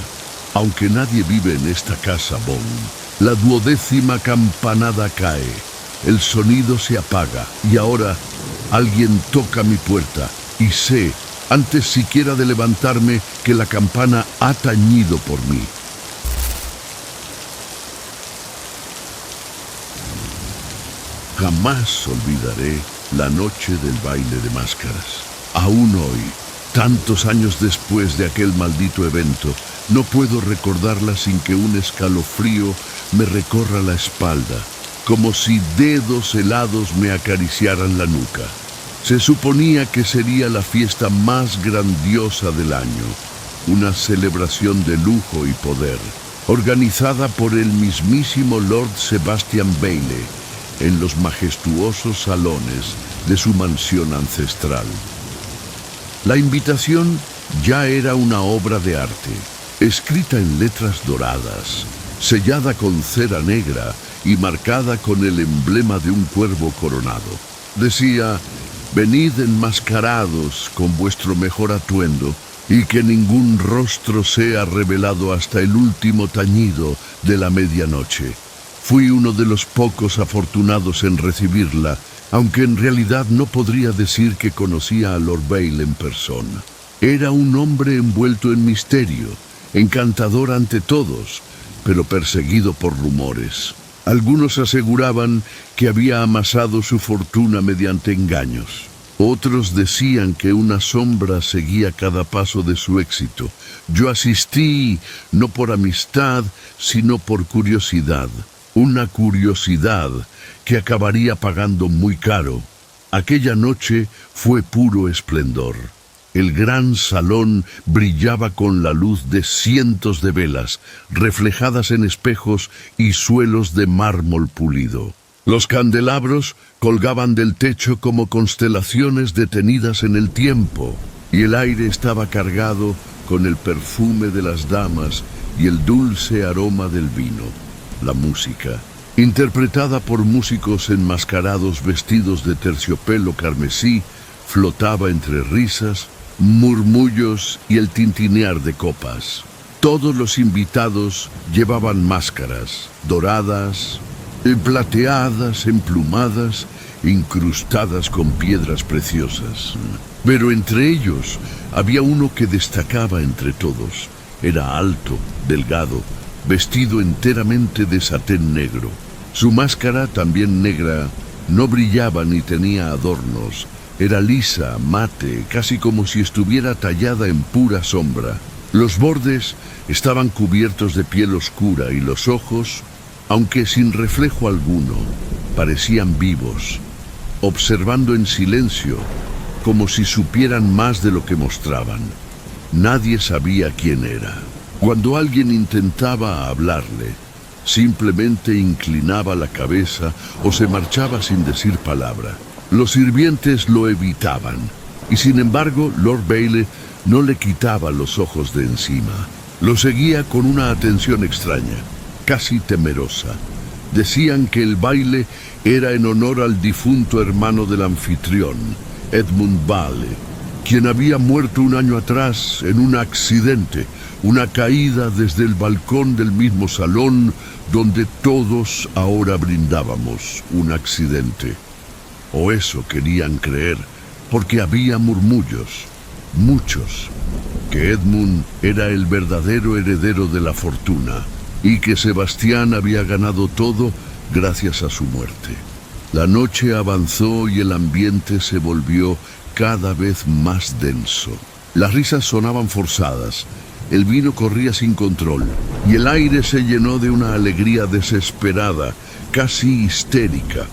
Aunque nadie vive en esta casa, bong, la 12ª campanada cae. El sonido se apaga y ahora alguien toca mi puerta y sé, antes siquiera de levantarme, que la campana ha tañido por mí. Jamás olvidaré la noche del baile de máscaras. Aún hoy, tantos años después de aquel maldito evento, no puedo recordarla sin que un escalofrío me recorra la espalda, como si dedos helados me acariciaran la nuca. Se suponía que sería la fiesta más grandiosa del año, una celebración de lujo y poder, organizada por el mismísimo Lord Sebastian Bailey, en los majestuosos salones de su mansión ancestral. La invitación ya era una obra de arte, escrita en letras doradas, sellada con cera negra y marcada con el emblema de un cuervo coronado. Decía: venid enmascarados con vuestro mejor atuendo, y que ningún rostro sea revelado hasta el último tañido de la medianoche. Fui uno de los pocos afortunados en recibirla, aunque en realidad no podría decir que conocía a Lord Bailey en persona. Era un hombre envuelto en misterio, encantador ante todos, pero perseguido por rumores. Algunos aseguraban que había amasado su fortuna mediante engaños. Otros decían que una sombra seguía cada paso de su éxito. Yo asistí no por amistad, sino por curiosidad. Una curiosidad que acabaría pagando muy caro. Aquella noche fue puro esplendor. El gran salón brillaba con la luz de cientos de velas, reflejadas en espejos y suelos de mármol pulido. Los candelabros colgaban del techo como constelaciones detenidas en el tiempo, y el aire estaba cargado con el perfume de las damas y el dulce aroma del vino. La música, interpretada por músicos enmascarados vestidos de terciopelo carmesí, flotaba entre risas, murmullos y el tintinear de copas. Todos los invitados llevaban máscaras, doradas, plateadas, emplumadas, incrustadas con piedras preciosas. Pero entre ellos había uno que destacaba entre todos. Era alto, delgado, vestido enteramente de satén negro. Su máscara, también negra, no brillaba ni tenía adornos. Era lisa, mate, casi como si estuviera tallada en pura sombra. Los bordes estaban cubiertos de piel oscura y los ojos, aunque sin reflejo alguno, parecían vivos, observando en silencio, como si supieran más de lo que mostraban. Nadie sabía quién era. Cuando alguien intentaba hablarle, simplemente inclinaba la cabeza o se marchaba sin decir palabra. Los sirvientes lo evitaban, y sin embargo Lord Bailey no le quitaba los ojos de encima. Lo seguía con una atención extraña, casi temerosa. Decían que el baile era en honor al difunto hermano del anfitrión, Edmund Bailey, quien había muerto un año atrás en un accidente, una caída desde el balcón del mismo salón donde todos ahora brindábamos. Un accidente. O eso querían creer, porque había murmullos, muchos, que Edmund era el verdadero heredero de la fortuna, y que Sebastián había ganado todo gracias a su muerte. La noche avanzó y el ambiente se volvió cada vez más denso. Las risas sonaban forzadas, el vino corría sin control y el aire se llenó de una alegría desesperada, casi histérica.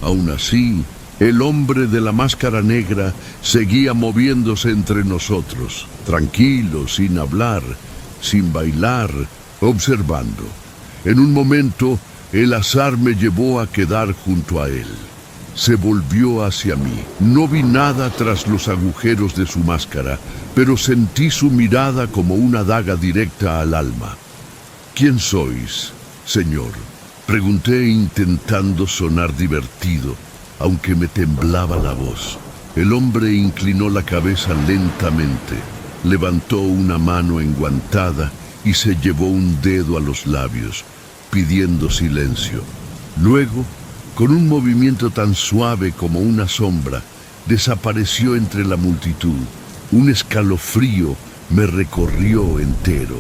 Aún así, el hombre de la máscara negra seguía moviéndose entre nosotros, tranquilo, sin hablar, sin bailar, observando. En un momento, el azar me llevó a quedar junto a él. Se volvió hacia mí. No vi nada tras los agujeros de su máscara, pero sentí su mirada como una daga directa al alma. ¿Quién sois, señor?, pregunté intentando sonar divertido, aunque me temblaba la voz. El hombre inclinó la cabeza lentamente, levantó una mano enguantada y se llevó un dedo a los labios, pidiendo silencio. Luego, con un movimiento tan suave como una sombra, desapareció entre la multitud. Un escalofrío me recorrió entero.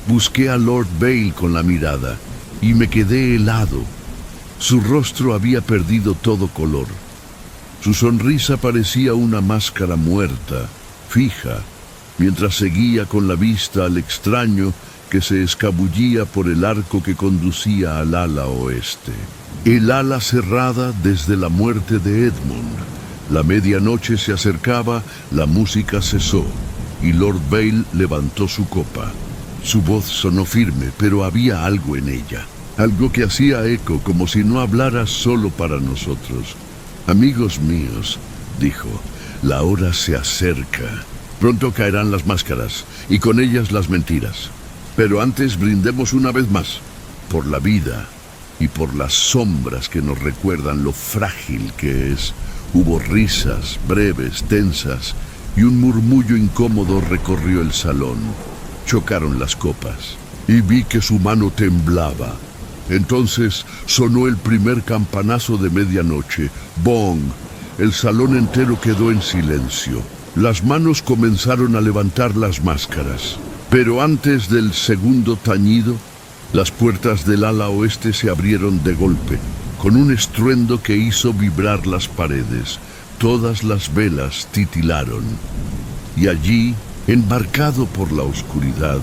Busqué a Lord Vale con la mirada y me quedé helado. Su rostro había perdido todo color. Su sonrisa parecía una máscara muerta, fija, mientras seguía con la vista al extraño que se escabullía por el arco que conducía al ala oeste. El ala cerrada desde la muerte de Edmund. La medianoche se acercaba, la música cesó, y Lord Vale levantó su copa. Su voz sonó firme, pero había algo en ella. Algo que hacía eco, como si no hablara solo para nosotros. Amigos míos, dijo, la hora se acerca. Pronto caerán las máscaras, y con ellas las mentiras. Pero antes brindemos una vez más, por la vida y por las sombras que nos recuerdan lo frágil que es. Hubo risas, breves, tensas, y un murmullo incómodo recorrió el salón. Chocaron las copas, y vi que su mano temblaba. Entonces sonó el primer campanazo de medianoche. ¡Bong! El salón entero quedó en silencio. Las manos comenzaron a levantar las máscaras. Pero antes del segundo tañido, las puertas del ala oeste se abrieron de golpe, con un estruendo que hizo vibrar las paredes. Todas las velas titilaron. Y allí, embarcado por la oscuridad,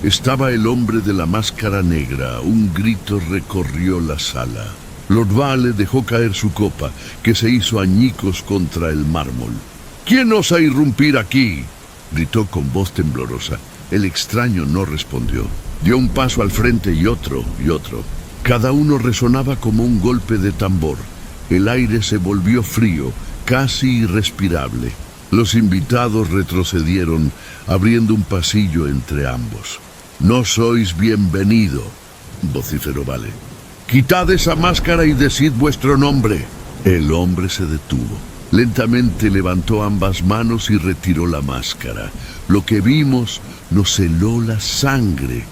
estaba el hombre de la máscara negra. Un grito recorrió la sala. Lord Vale dejó caer su copa, que se hizo añicos contra el mármol. «¿Quién osa irrumpir aquí?», gritó con voz temblorosa. El extraño no respondió. Dio un paso al frente y otro. Cada uno resonaba como un golpe de tambor. El aire se volvió frío, casi irrespirable. Los invitados retrocedieron, abriendo un pasillo entre ambos. «No sois bienvenido», vociferó Vale. «Quitad esa máscara y decid vuestro nombre». El hombre se detuvo. Lentamente levantó ambas manos y retiró la máscara. Lo que vimos nos heló la sangre.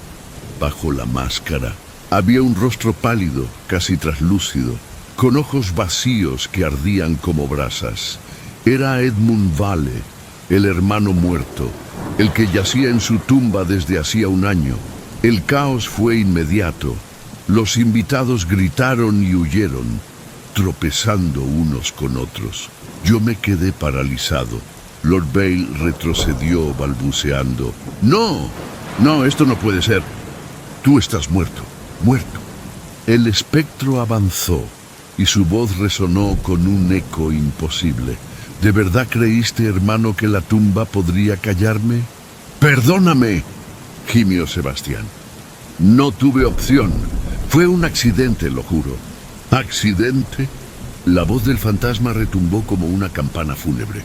Bajo la máscara había un rostro pálido, casi traslúcido, con ojos vacíos que ardían como brasas. Era Edmund Vale, el hermano muerto, el que yacía en su tumba desde hacía un año. El caos fue inmediato. Los invitados gritaron y huyeron, tropezando unos con otros. Yo me quedé paralizado. Lord Vale retrocedió balbuceando. No, esto no puede ser. Tú estás muerto. El espectro avanzó y su voz resonó con un eco imposible. ¿De verdad creíste, hermano, que la tumba podría callarme? «Perdóname», gimió Sebastián. «No tuve opción. Fue un accidente, lo juro». «¿Accidente?». La voz del fantasma retumbó como una campana fúnebre.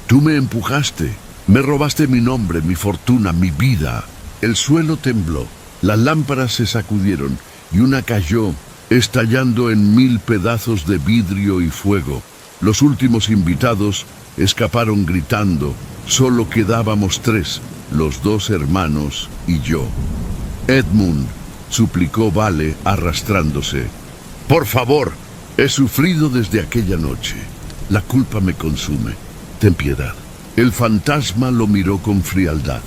«Tú me empujaste, me robaste mi nombre, mi fortuna, mi vida». El suelo tembló, las lámparas se sacudieron y una cayó, estallando en 1000 pedazos de vidrio y fuego. Los últimos invitados escaparon gritando. Solo quedábamos 3, los 2 hermanos y yo. «Edmund», suplicó Vale arrastrándose. «Por favor, he sufrido desde aquella noche. La culpa me consume. Ten piedad». El fantasma lo miró con frialdad.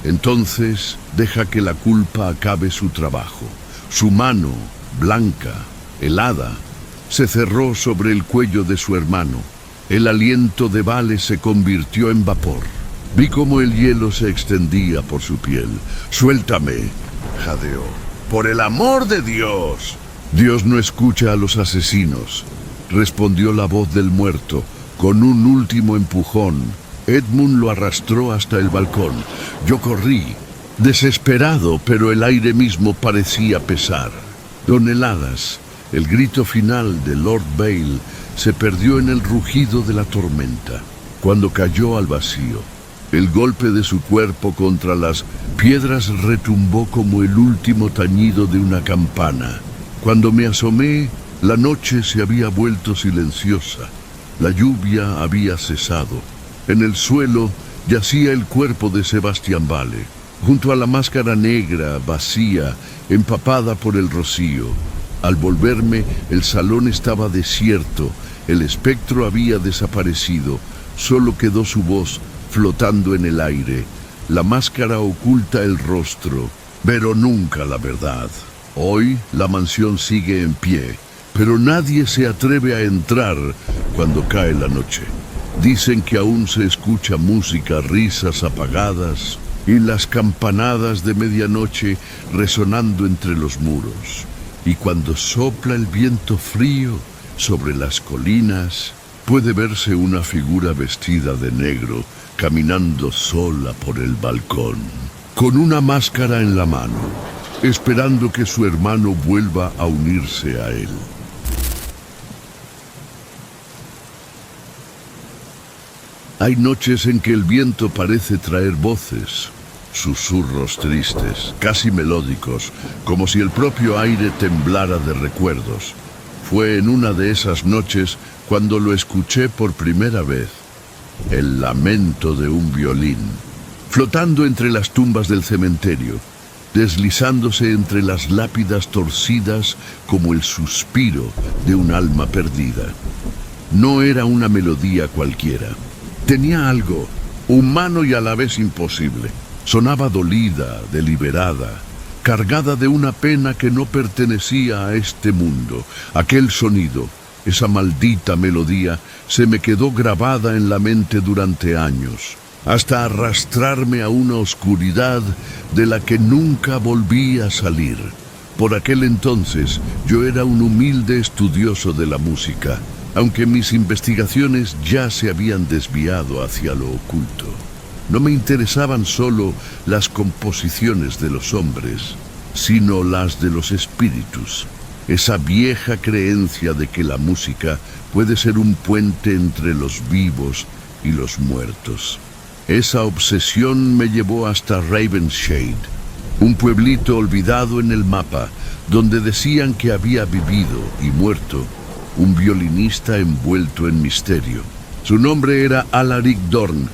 Entonces deja que la culpa acabe su trabajo. Su mano, blanca, helada, se cerró sobre el cuello de su hermano. El aliento de Vale se convirtió en vapor. Vi cómo el hielo se extendía por su piel. «Suéltame», jadeó. «¡Por el amor de Dios!». «Dios no escucha a los asesinos», respondió la voz del muerto. Con un último empujón, Edmund lo arrastró hasta el balcón. Yo corrí, desesperado, pero el aire mismo parecía pesar. Toneladas. El grito final de Lord Vale se perdió en el rugido de la tormenta. Cuando cayó al vacío, el golpe de su cuerpo contra las piedras retumbó como el último tañido de una campana. Cuando me asomé, la noche se había vuelto silenciosa. La lluvia había cesado. En el suelo yacía el cuerpo de Sebastián Vale, junto a la máscara negra, vacía, empapada por el rocío. Al volverme, el salón estaba desierto, el espectro había desaparecido, solo quedó su voz flotando en el aire. La máscara oculta el rostro, pero nunca la verdad. Hoy la mansión sigue en pie, pero nadie se atreve a entrar cuando cae la noche. Dicen que aún se escucha música, risas apagadas y las campanadas de medianoche resonando entre los muros. Y cuando sopla el viento frío sobre las colinas, puede verse una figura vestida de negro caminando sola por el balcón, con una máscara en la mano, esperando que su hermano vuelva a unirse a él. Hay noches en que el viento parece traer voces, susurros tristes, casi melódicos, como si el propio aire temblara de recuerdos. Fue en una de esas noches cuando lo escuché por primera vez, el lamento de un violín, flotando entre las tumbas del cementerio, deslizándose entre las lápidas torcidas como el suspiro de un alma perdida. No era una melodía cualquiera. Tenía algo humano y a la vez imposible. Sonaba dolida, deliberada, cargada de una pena que no pertenecía a este mundo. Aquel sonido, esa maldita melodía, se me quedó grabada en la mente durante años, hasta arrastrarme a una oscuridad de la que nunca volví a salir. Por aquel entonces, yo era un humilde estudioso de la música, aunque mis investigaciones ya se habían desviado hacia lo oculto. No me interesaban solo las composiciones de los hombres, sino las de los espíritus. Esa vieja creencia de que la música puede ser un puente entre los vivos y los muertos. Esa obsesión me llevó hasta Ravenshade, un pueblito olvidado en el mapa, donde decían que había vivido y muerto un violinista envuelto en misterio. Su nombre era Alaric Dorn.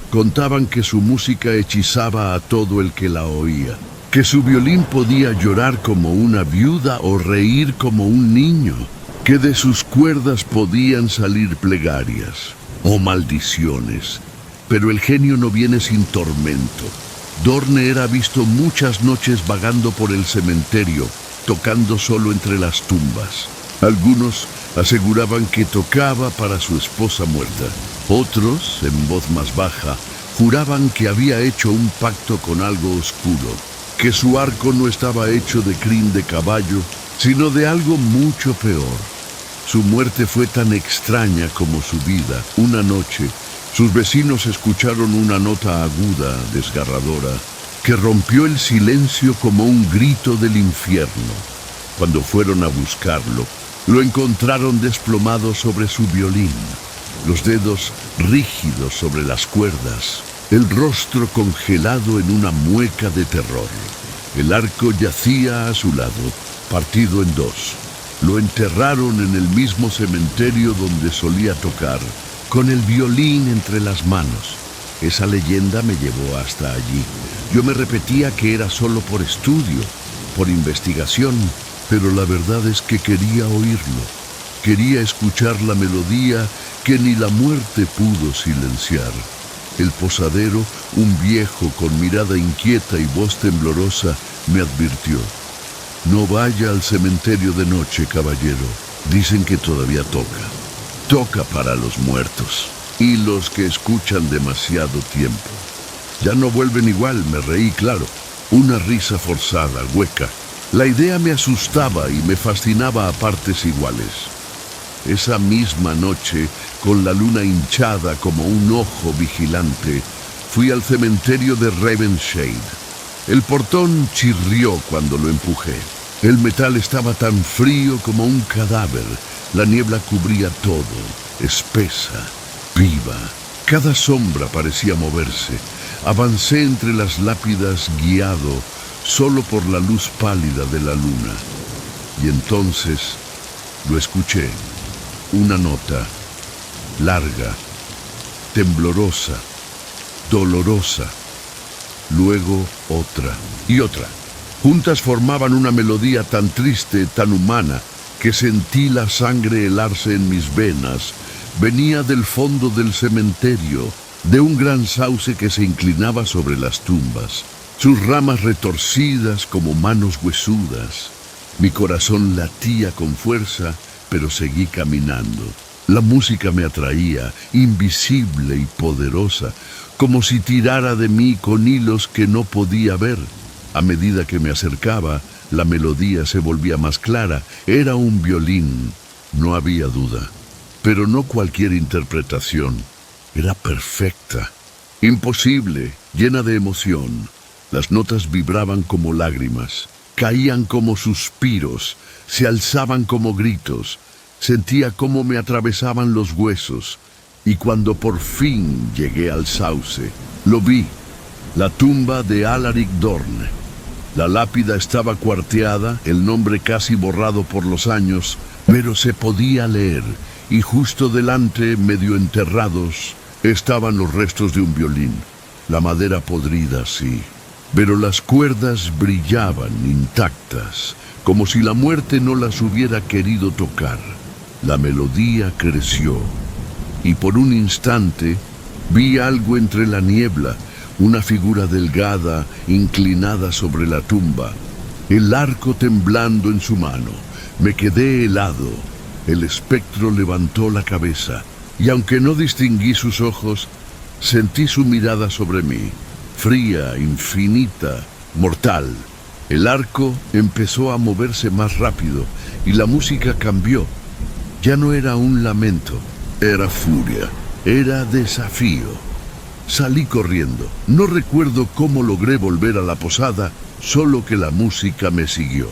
Contaban que su música hechizaba a todo el que la oía, que su violín podía llorar como una viuda o reír como un niño, que de sus cuerdas podían salir plegarias o maldiciones. Pero el genio no viene sin tormento. Dorn era visto muchas noches vagando por el cementerio, tocando solo entre las tumbas. Algunos aseguraban que tocaba para su esposa muerta. Otros, en voz más baja, juraban que había hecho un pacto con algo oscuro, que su arco no estaba hecho de crin de caballo, sino de algo mucho peor. Su muerte fue tan extraña como su vida. Una noche, sus vecinos escucharon una nota aguda, desgarradora, que rompió el silencio como un grito del infierno. Cuando fueron a buscarlo, lo encontraron desplomado sobre su violín, los dedos rígidos sobre las cuerdas, el rostro congelado en una mueca de terror. El arco yacía a su lado, partido en dos. Lo enterraron en el mismo cementerio donde solía tocar, con el violín entre las manos. Esa leyenda me llevó hasta allí. Yo me repetía que era solo por estudio, por investigación, pero la verdad es que quería oírlo. Quería escuchar la melodía que ni la muerte pudo silenciar. El posadero, un viejo con mirada inquieta y voz temblorosa, me advirtió: «No vaya al cementerio de noche, caballero. Dicen que todavía toca. Toca para los muertos y los que escuchan demasiado tiempo». Ya no vuelven igual, me reí, claro. Una risa forzada, hueca. La idea me asustaba y me fascinaba a partes iguales. Esa misma noche, con la luna hinchada como un ojo vigilante, fui al cementerio de Ravenshade. El portón chirrió cuando lo empujé. El metal estaba tan frío como un cadáver. La niebla cubría todo, espesa, viva. Cada sombra parecía moverse. Avancé entre las lápidas guiado solo por la luz pálida de la luna. Y entonces lo escuché. Una nota, larga, temblorosa, dolorosa. Luego otra y otra. Juntas formaban una melodía tan triste, tan humana, que sentí la sangre helarse en mis venas. Venía del fondo del cementerio, de un gran sauce que se inclinaba sobre las tumbas, sus ramas retorcidas como manos huesudas. Mi corazón latía con fuerza, pero seguí caminando. La música me atraía, invisible y poderosa, como si tirara de mí con hilos que no podía ver. A medida que me acercaba, la melodía se volvía más clara. Era un violín, no había duda. Pero no cualquier interpretación. Era perfecta, imposible, llena de emoción. Las notas vibraban como lágrimas, caían como suspiros, se alzaban como gritos. Sentía cómo me atravesaban los huesos. Y cuando por fin llegué al sauce, lo vi, la tumba de Alaric Dorn. La lápida estaba cuarteada, el nombre casi borrado por los años, pero se podía leer, y justo delante, medio enterrados, estaban los restos de un violín. La madera podrida, sí, pero las cuerdas brillaban intactas, como si la muerte no las hubiera querido tocar. La melodía creció, y por un instante vi algo entre la niebla, una figura delgada, inclinada sobre la tumba, el arco temblando en su mano. Me quedé helado. El espectro levantó la cabeza, y aunque no distinguí sus ojos, sentí su mirada sobre mí, fría, infinita, mortal. El arco empezó a moverse más rápido, y la música cambió. Ya no era un lamento, era furia, era desafío. Salí corriendo. No recuerdo cómo logré volver a la posada, solo que la música me siguió.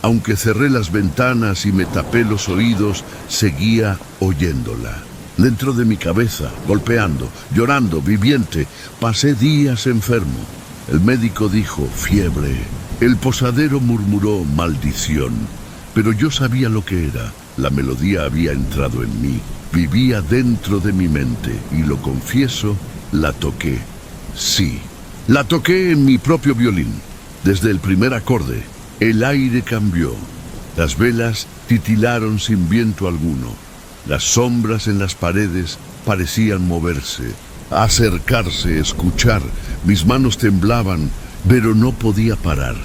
Aunque cerré las ventanas y me tapé los oídos, seguía oyéndola. Dentro de mi cabeza, golpeando, llorando, viviente, pasé días enfermo. El médico dijo, fiebre. El posadero murmuró, maldición. Pero yo sabía lo que era. La melodía había entrado en mí. Vivía dentro de mi mente, y lo confieso, la toqué. Sí, la toqué en mi propio violín. Desde el primer acorde, el aire cambió. Las velas titilaron sin viento alguno. Las sombras en las paredes parecían moverse, acercarse, escuchar. Mis manos temblaban, pero no podía parar.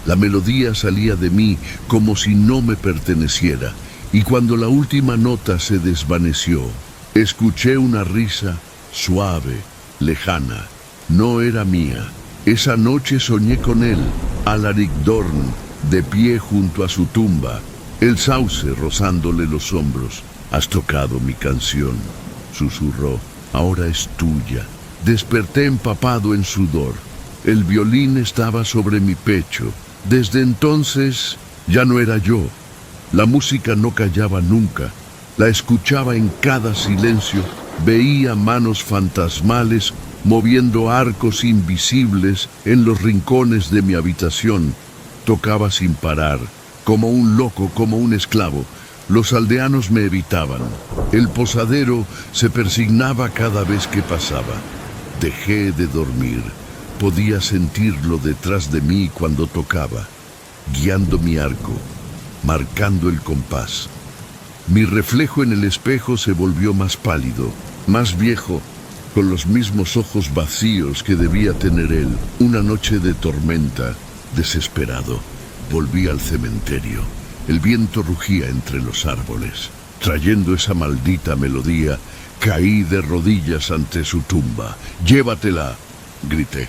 La melodía salía de mí como si no me perteneciera. Y cuando la última nota se desvaneció, escuché una risa suave, lejana. No era mía. Esa noche soñé con él, Alaric Dorn, de pie junto a su tumba, el sauce rozándole los hombros. Has tocado mi canción, susurró. Ahora es tuya. Desperté empapado en sudor. El violín estaba sobre mi pecho. Desde entonces ya no era yo. La música no callaba nunca. La escuchaba en cada silencio. Veía manos fantasmales moviendo arcos invisibles en los rincones de mi habitación. Tocaba sin parar, como un loco, como un esclavo. Los aldeanos me evitaban. El posadero se persignaba cada vez que pasaba. Dejé de dormir. Podía sentirlo detrás de mí cuando tocaba, guiando mi arco, marcando el compás. Mi reflejo en el espejo se volvió más pálido, más viejo, con los mismos ojos vacíos que debía tener él. Una noche de tormenta, desesperado, volví al cementerio. El viento rugía entre los árboles. Trayendo esa maldita melodía, caí de rodillas ante su tumba. «¡Llévatela!», grité.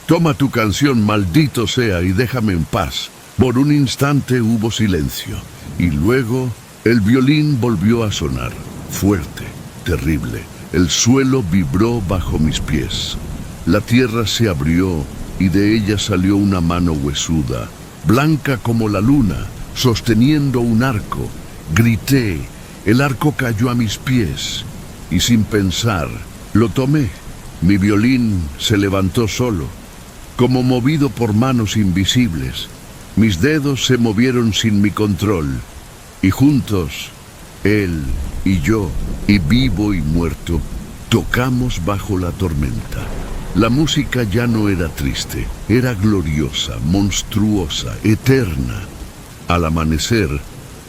«Toma tu canción, maldito sea, y déjame en paz». Por un instante hubo silencio, y luego el violín volvió a sonar, fuerte, terrible. El suelo vibró bajo mis pies. La tierra se abrió, y de ella salió una mano huesuda, blanca como la luna, sosteniendo un arco. Grité, el arco cayó a mis pies, y sin pensar, lo tomé. Mi violín se levantó solo, como movido por manos invisibles. Mis dedos se movieron sin mi control, y juntos, él y yo, y vivo y muerto, tocamos bajo la tormenta. La música ya no era triste, era gloriosa, monstruosa, eterna. Al amanecer,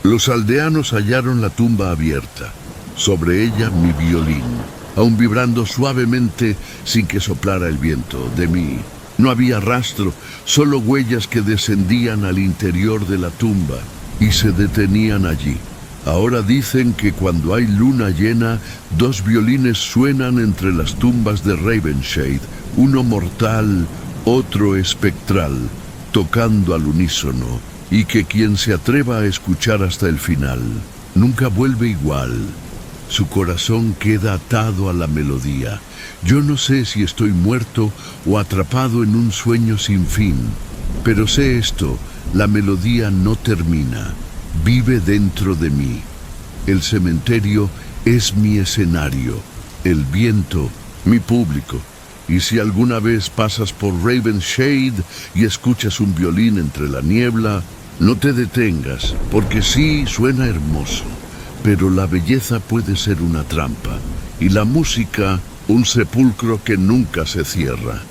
los aldeanos hallaron la tumba abierta. Sobre ella mi violín, aún vibrando suavemente sin que soplara el viento. De mí no había rastro, solo huellas que descendían al interior de la tumba y se detenían allí. Ahora dicen que cuando hay luna llena, dos violines suenan entre las tumbas de Ravenshade, uno mortal, otro espectral, tocando al unísono, y que quien se atreva a escuchar hasta el final nunca vuelve igual. Su corazón queda atado a la melodía. Yo no sé si estoy muerto o atrapado en un sueño sin fin, pero sé esto, la melodía no termina, vive dentro de mí. El cementerio es mi escenario, el viento, mi público. Y si alguna vez pasas por Ravenshade y escuchas un violín entre la niebla, no te detengas, porque sí suena hermoso, pero la belleza puede ser una trampa, y la música un sepulcro que nunca se cierra.